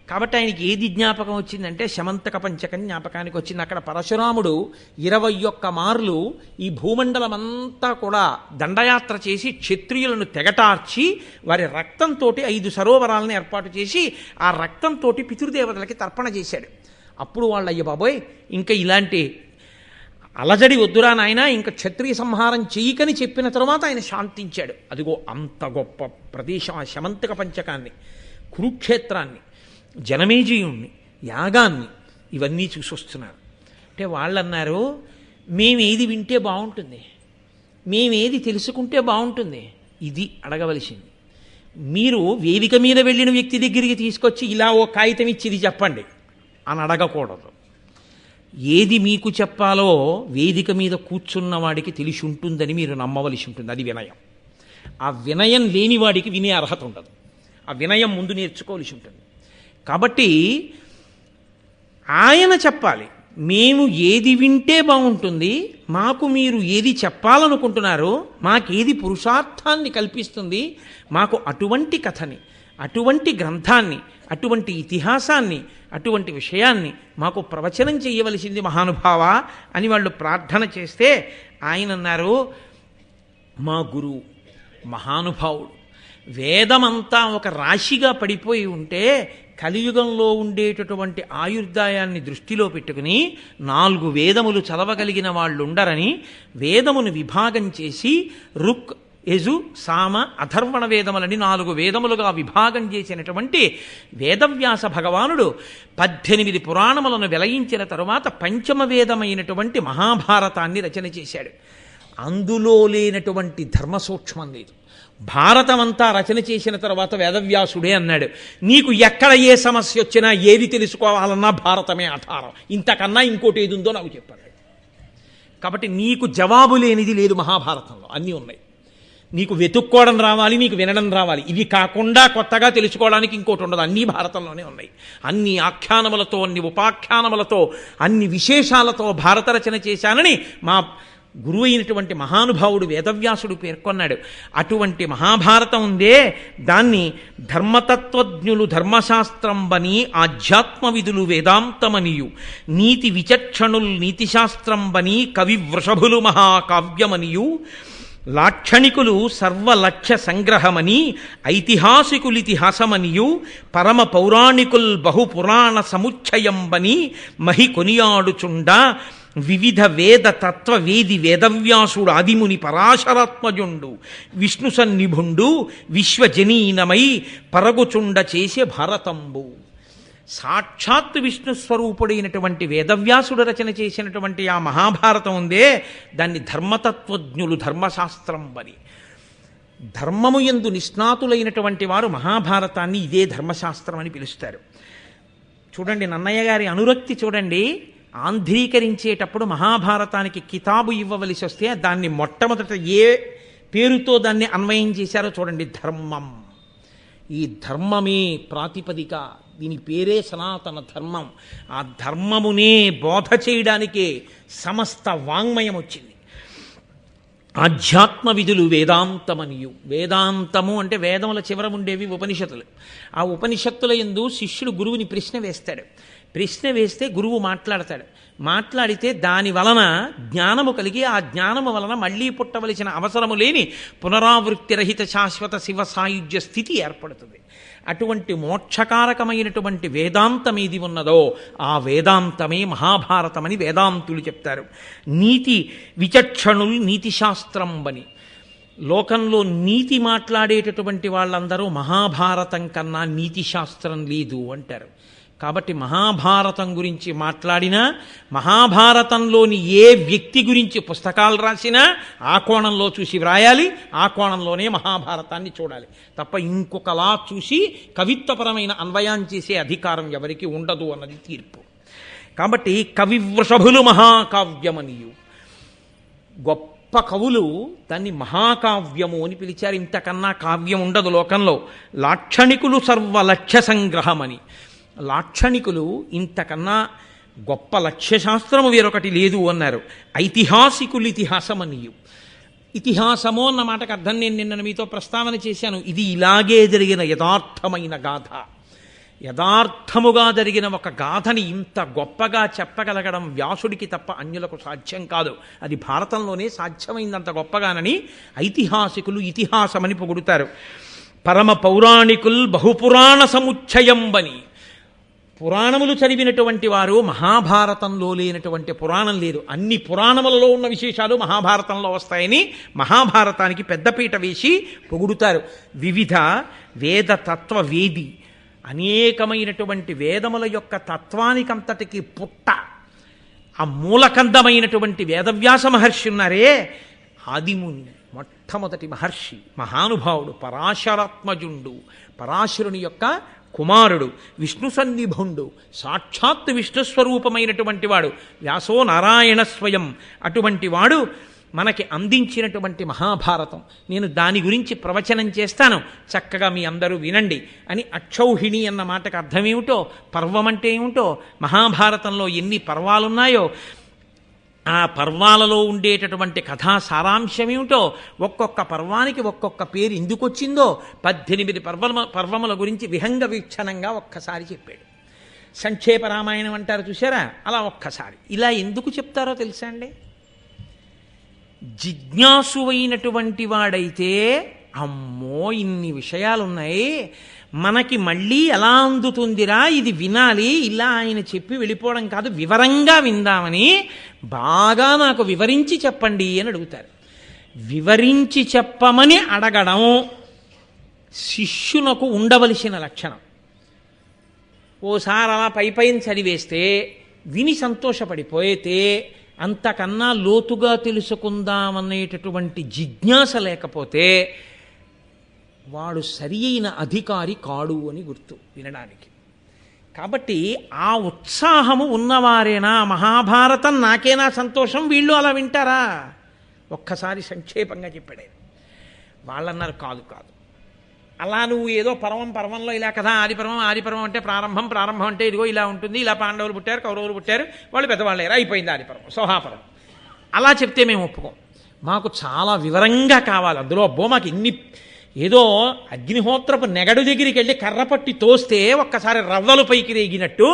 కాబట్టి ఆయనకి ఏది జ్ఞాపకం వచ్చిందంటే శమంతక పంచకం జ్ఞాపకానికి వచ్చింది. అక్కడ పరశురాముడు 21 మార్లు ఈ భూమండలం అంతా కూడా దండయాత్ర చేసి క్షత్రియులను తెగటార్చి వారి రక్తంతో 5 సరోవరాలను ఏర్పాటు చేసి ఆ రక్తంతో పితృదేవతలకి తర్పణ చేశాడు. అప్పుడు వాళ్ళు అయ్య బాబోయ్ ఇంకా ఇలాంటి అలజడి వద్దురా నాయన, ఇంకా క్షత్రియ సంహారం చెయ్యకని చెప్పిన తర్వాత ఆయన శాంతించాడు. అదిగో అంత గొప్ప ప్రదేశం ఆ శమంతక పంచకాన్ని, కురుక్షేత్రాన్ని, జనమేజయుణ్ణి, యాగాన్ని, ఇవన్నీ చూసొస్తున్నారు. అంటే వాళ్ళన్నారు మేమేది వింటే బాగుంటుంది, మేమేది తెలుసుకుంటే బాగుంటుంది, ఇది అడగవలసింది. మీరు వేదిక మీద వెళ్ళిన వ్యక్తి దగ్గరికి తీసుకొచ్చి ఇలా ఓ కాగితం ఇచ్చి ఇది చెప్పండి అని అడగకూడదు. ఏది మీకు చెప్పాలో వేదిక మీద కూర్చున్న వాడికి తెలిసి ఉంటుందని మీరు నమ్మవలసి ఉంటుంది. అది వినయం. ఆ వినయం లేని వాడికి వినే అర్హత ఉండదు. ఆ వినయం ముందు నేర్చుకోవలసి ఉంటుంది. కాబట్టి ఆయన చెప్పాలి, మేము ఏది వింటే బాగుంటుంది, మాకు మీరు ఏది చెప్పాలనుకుంటున్నారో, మాకేది పురుషార్థాన్ని కల్పిస్తుంది, మాకు అటువంటి కథని, అటువంటి గ్రంథాన్ని, అటువంటి ఇతిహాసాన్ని, అటువంటి విషయాన్ని మాకు ప్రవచనం చేయవలసింది మహానుభావ అని వాళ్ళు ప్రార్థన చేస్తే ఆయన అన్నారు మా గురువు మహానుభావుడు, వేదమంతా ఒక రాశిగా పడిపోయి ఉంటే కలియుగంలో ఉండేటటువంటి ఆయుర్దాయాన్ని దృష్టిలో పెట్టుకుని 4 వేదములు చదవగలిగిన వాళ్ళు ఉండరని వేదమును విభాగం చేసి రుక్, యజు, సామ, అథర్వణ వేదములని 4 వేదములుగా విభాగం చేసినటువంటి వేదవ్యాస భగవానుడు 18 పురాణములను వెలయించిన తరువాత పంచమ వేదమైనటువంటి మహాభారతాన్ని రచన చేశాడు. అందులో లేనటువంటి ధర్మ సూక్ష్మం లేదు. భారతమంతా రచన చేసిన తర్వాత వేదవ్యాసుడే అన్నాడు, నీకు ఎక్కడ ఏ సమస్య వచ్చినా ఏది తెలుసుకోవాలన్నా భారతమే ఆధారం, ఇంతకన్నా ఇంకోటి ఏది ఉందో నాకు చెప్పాడు. కాబట్టి నీకు జవాబు లేనిది లేదు మహాభారతంలో, అన్నీ ఉన్నాయి. నీకు వెతుక్కోవడం రావాలి, నీకు వినడం రావాలి, ఇవి కాకుండా కొత్తగా తెలుసుకోవడానికి ఇంకోటి ఉండదు. అన్నీ భారతంలోనే ఉన్నాయి. అన్ని ఆఖ్యానములతో, అన్ని ఉపాఖ్యానములతో, అన్ని విశేషాలతో భారత రచన చేశానని మా గురువు అయినటువంటి మహానుభావుడు వేదవ్యాసుడు పేర్కొన్నాడు. అటువంటి మహాభారతం ఉందే, దాన్ని ధర్మతత్వజ్ఞులు ధర్మశాస్త్రంబని, ఆధ్యాత్మ విధులు వేదాంతమనియు, నీతి విచక్షణుల్ నీతిశాస్త్రంబని, కవి వృషభులు మహాకావ్యమనియు, లాక్షణికులు సర్వలక్ష్య సంగ్రహమని, ఐతిహాసికులితిహాసమనియు, పరమ పౌరాణికుల్ బహుపురాణ సముచ్చయంబని మహి కొనియాడుచుండ, వివిధ వేద తత్వ వేది వేదవ్యాసుడు ఆదిముని పరాశరాత్మజుండు, విష్ణు సన్నిభుండు విశ్వజనీనమై పరగుచుండ చేసే భారతంబు. సాక్షాత్ విష్ణు స్వరూపుడైనటువంటి వేదవ్యాసుడు రచన చేసినటువంటి ఆ మహాభారతం ఉందే, దాన్ని ధర్మతత్వజ్ఞులు ధర్మశాస్త్రం అని, ధర్మము యందు నిష్ణాతులైనటువంటి వారు మహాభారతాన్ని ఇదే ధర్మశాస్త్రం అని పిలుస్తారు. చూడండి, నన్నయ్య గారి అనురక్తి చూడండి. ఆంధ్రీకరించేటప్పుడు మహాభారతానికి కితాబు ఇవ్వవలసి వస్తే దాన్ని మొట్టమొదట ఏ పేరుతో దాన్ని అన్వయం చేశారో చూడండి, ధర్మం. ఈ ధర్మమే ప్రాతిపదిక, దీని పేరే సనాతన ధర్మం. ఆ ధర్మమునే బోధ చేయడానికే సమస్త వాంగ్మయం వచ్చింది. ఆధ్యాత్మ విధులు వేదాంతమనియు, వేదాంతము అంటే వేదముల చివర ఉండేవి ఉపనిషత్తులు. ఆ ఉపనిషత్తుల యందు శిష్యుడు గురువుని ప్రశ్న వేస్తాడు. ప్రశ్న వేస్తే గురువు మాట్లాడతాడు. మాట్లాడితే దాని వలన జ్ఞానము కలిగి, ఆ జ్ఞానము వలన మళ్ళీ పుట్టవలసిన అవసరము లేని పునరావృత్తి రహిత శాశ్వత శివ సాయుధ్య స్థితి ఏర్పడుతుంది. అటువంటి మోక్షకారకమైనటువంటి వేదాంతం ఏది ఉన్నదో ఆ వేదాంతమే మహాభారతమని వేదాంతులు చెప్తారు. నీతి విచక్షణులు నీతిశాస్త్రం అని, లోకంలో నీతి మాట్లాడేటటువంటి వాళ్ళందరూ మహాభారతం కన్నా నీతిశాస్త్రం లేదు అంటారు. కాబట్టి మహాభారతం గురించి మాట్లాడినా, మహాభారతంలోని ఏ వ్యక్తి గురించి పుస్తకాలు రాసినా ఆ కోణంలో చూసి వ్రాయాలి, ఆ కోణంలోనే మహాభారతాన్ని చూడాలి తప్ప ఇంకొకలా చూసి కవిత్వపరమైన అన్వయం చేసే అధికారం ఎవరికి ఉండదు అన్నది తీర్పు. కాబట్టి కవి వృషభులు మహాకావ్యమనియు, గొప్ప కవులు దాన్ని మహాకావ్యము అని పిలిచారు. ఇంతకన్నా కావ్యం ఉండదు లోకంలో. లాక్షణికులు సర్వలక్ష్య సంగ్రహమని, లాక్షణికులు ఇంతకన్నా గొప్ప లక్ష్యశాస్త్రము వేరొకటి లేదు అన్నారు. ఐతిహాసికులు ఇతిహాసమనియు, ఇతిహాసము అన్న మాటకు అర్థం నేను నిన్న మీతో ప్రస్తావన చేశాను. ఇది ఇలాగే జరిగిన యథార్థమైన గాథ. యథార్థముగా జరిగిన ఒక గాథని ఇంత గొప్పగా చెప్పగలగడం వ్యాసుడికి తప్ప అన్యులకు సాధ్యం కాదు. అది భారతంలోనే సాధ్యమైందంత గొప్పగానని ఐతిహాసికులు ఇతిహాసమని పొగుడుతారు. పరమ పౌరాణికుల్ బహుపురాణ సముచ్చయంబని, పురాణములు చదివినటువంటి వారు మహాభారతంలో లేనటువంటి పురాణం లేదు. అన్ని పురాణములలో ఉన్న విశేషాలు మహాభారతంలో వస్తాయని మహాభారతానికి పెద్దపీట వేసి పొగుడుతారు. వివిధ వేద తత్వ వేది, అనేకమైనటువంటి వేదముల యొక్క తత్వానికంతటికి పుట్ట, ఆ మూలకందమైనటువంటి వేదవ్యాస మహర్షి ఉన్నారే, ఆదిముని మొట్టమొదటి మహర్షి, మహానుభావుడు, పరాశరాత్మజుండు, పరాశరుని యొక్క కుమారుడు, విష్ణు సన్నిభుండు, సాక్షాత్ విష్ణుస్వరూపమైనటువంటి వాడు, వ్యాసో నారాయణ స్వయం. అటువంటి వాడు మనకి అందించినటువంటి మహాభారతం. నేను దాని గురించి ప్రవచనం చేస్తాను, చక్కగా మీ అందరూ వినండి అని. అక్షౌహిణి అన్న మాటకు అర్థమేమిటో, పర్వం అంటే ఏమిటో, మహాభారతంలో ఎన్ని పర్వాలున్నాయో, ఆ పర్వాలలో ఉండేటటువంటి కథా సారాంశం ఏమిటో, ఒక్కొక్క పర్వానికి ఒక్కొక్క పేరు ఎందుకు వచ్చిందో 18 పర్వముల గురించి విహంగ వీక్షణంగా ఒక్కసారి చెప్పాడు. సంక్షేప రామాయణం అంటారు చూసారా, అలా ఒక్కసారి. ఇలా ఎందుకు చెప్తారో తెలుసా అండి? జిజ్ఞాసువైనటువంటి వాడైతే అమ్మో ఇన్ని విషయాలున్నాయి, మనకి మళ్ళీ ఎలా అందుతుందిరా, ఇది వినాలి, ఇలా ఆయన చెప్పి వెళ్ళిపోవడం కాదు, వివరంగా విందామని బాగా నాకు వివరించి చెప్పండి అని అడుగుతారు. వివరించి చెప్పమని అడగడం శిష్యునకు ఉండవలసిన లక్షణం. ఓసారి అలా పైన చదివేస్తే విని సంతోషపడిపోతే అంతకన్నా లోతుగా తెలుసుకుందామనేటటువంటి జిజ్ఞాస లేకపోతే వాడు సరి అయిన అధికారి కాడు అని గుర్తు వినడానికి. కాబట్టి ఆ ఉత్సాహము ఉన్నవారేనా మహాభారతం నాకేనా సంతోషం, వీళ్ళు అలా వింటారా? ఒక్కసారి సంక్షేపంగా చెప్పాడు. వాళ్ళన్నారు కాదు కాదు, అలా నువ్వు ఏదో పర్వంలో ఇలా కదా, ఆదిపర్వం అంటే ప్రారంభం అంటే ఇదిగో ఇలా ఉంటుంది, ఇలా పాండవులు పుట్టారు, కౌరవులు పుట్టారు, వాళ్ళు పెద్దవాళ్ళేరా, అయిపోయింది ఆదిపర్వం, సోహాపర్వం, అలా చెప్తే మేము ఒప్పుకోం. మాకు చాలా వివరంగా కావాలి అందులో. అబ్బో మాకు ఇన్ని, ఏదో అగ్నిహోత్రపు నెగడు దగ్గరికి వెళ్ళి కర్ర పట్టి తోస్తే ఒక్కసారి రవ్వలు పైకి రేగినట్టు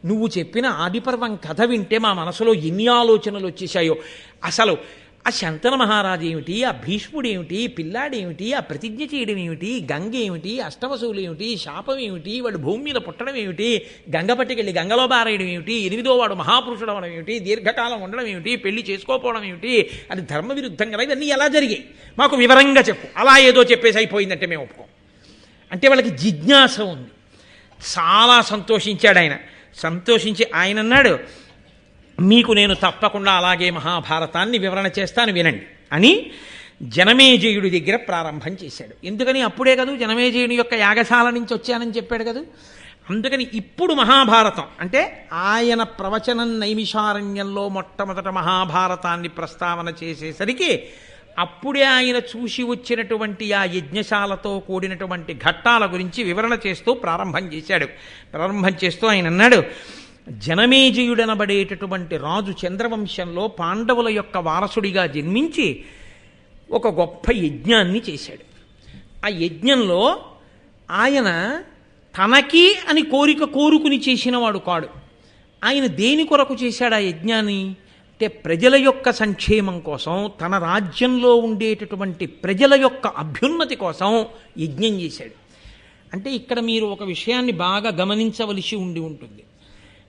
నువ్వు చెప్పిన ఆదిపర్వం కథ వింటే మా మనసులో ఎన్ని ఆలోచనలు వచ్చేసాయో. అసలు ఆ శంతన మహారాజు ఏమిటి, ఆ భీష్ముడు ఏమిటి, పిల్లాడేమిటి, ఆ ప్రతిజ్ఞ చేయడం ఏమిటి, గంగ ఏమిటి, అష్టవసువులు ఏమిటి, శాపం ఏమిటి, వాడు భూమి మీద పుట్టడం ఏమిటి, గంగ పట్టుకెళ్ళి గంగలో బారేయడం ఏమిటి, 8వ వాడు మహాపురుషుడు అవడం ఏమిటి, దీర్ఘకాలం ఉండడం ఏమిటి, పెళ్లి చేసుకోకపోవడం ఏమిటి, అది ధర్మ విరుద్ధం కదా, ఇవన్నీ ఎలా జరిగాయి మాకు వివరంగా చెప్పు. అలా ఏదో చెప్పేసి అయిపోయిందంటే మేము ఒప్పుకోం. అంటే వాళ్ళకి జిజ్ఞాస ఉంది. చాలా సంతోషించాడు ఆయన. సంతోషించి ఆయన అన్నాడు, మీకు నేను తప్పకుండా అలాగే మహాభారతాన్ని వివరణ చేస్తాను వినండి అని జనమేజయుడి దగ్గర ప్రారంభం చేశాడు. ఎందుకని అప్పుడే కదా జనమేజయుడి యొక్క యాగశాల నుంచి వచ్చానని చెప్పాడు కదా. అందుకని ఇప్పుడు మహాభారతం అంటే ఆయన ప్రవచనం నైమిషారణ్యంలో మొట్టమొదట మహాభారతాన్ని ప్రస్తావన చేసేసరికి అప్పుడే ఆయన చూసి వచ్చినటువంటి ఆ యజ్ఞశాలతో కూడినటువంటి ఘట్టాల గురించి వివరణ చేస్తూ ప్రారంభం చేశాడు. ప్రారంభం చేస్తూ ఆయన అన్నాడు, జనమేజయుడనబడేటటువంటి రాజు చంద్రవంశంలో పాండవుల యొక్క వారసుడిగా జన్మించి ఒక గొప్ప యజ్ఞాన్ని చేశాడు. ఆ యజ్ఞంలో ఆయన తనకి అని కోరుకుని చేసినవాడు కాడు. ఆయన దేని కొరకు చేశాడు ఆ యజ్ఞాన్ని అంటే ప్రజల యొక్క సంక్షేమం కోసం, తన రాజ్యంలో ఉండేటటువంటి ప్రజల యొక్క అభ్యున్నతి కోసం యజ్ఞం చేశాడు. అంటే ఇక్కడ మీరు ఒక విషయాన్ని బాగా గమనించవలసి ఉంటుంది.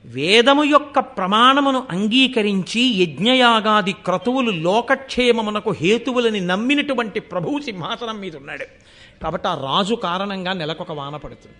వేదము యొక్క ప్రమాణమును అంగీకరించి యజ్ఞయాగాది క్రతువులు లోకక్షేమమునకు హేతువులని నమ్మినటువంటి ప్రభువు సింహాసనం మీద ఉన్నాడు. కాబట్టి ఆ రాజు కారణంగా నెలకొక వాన పడుతుంది.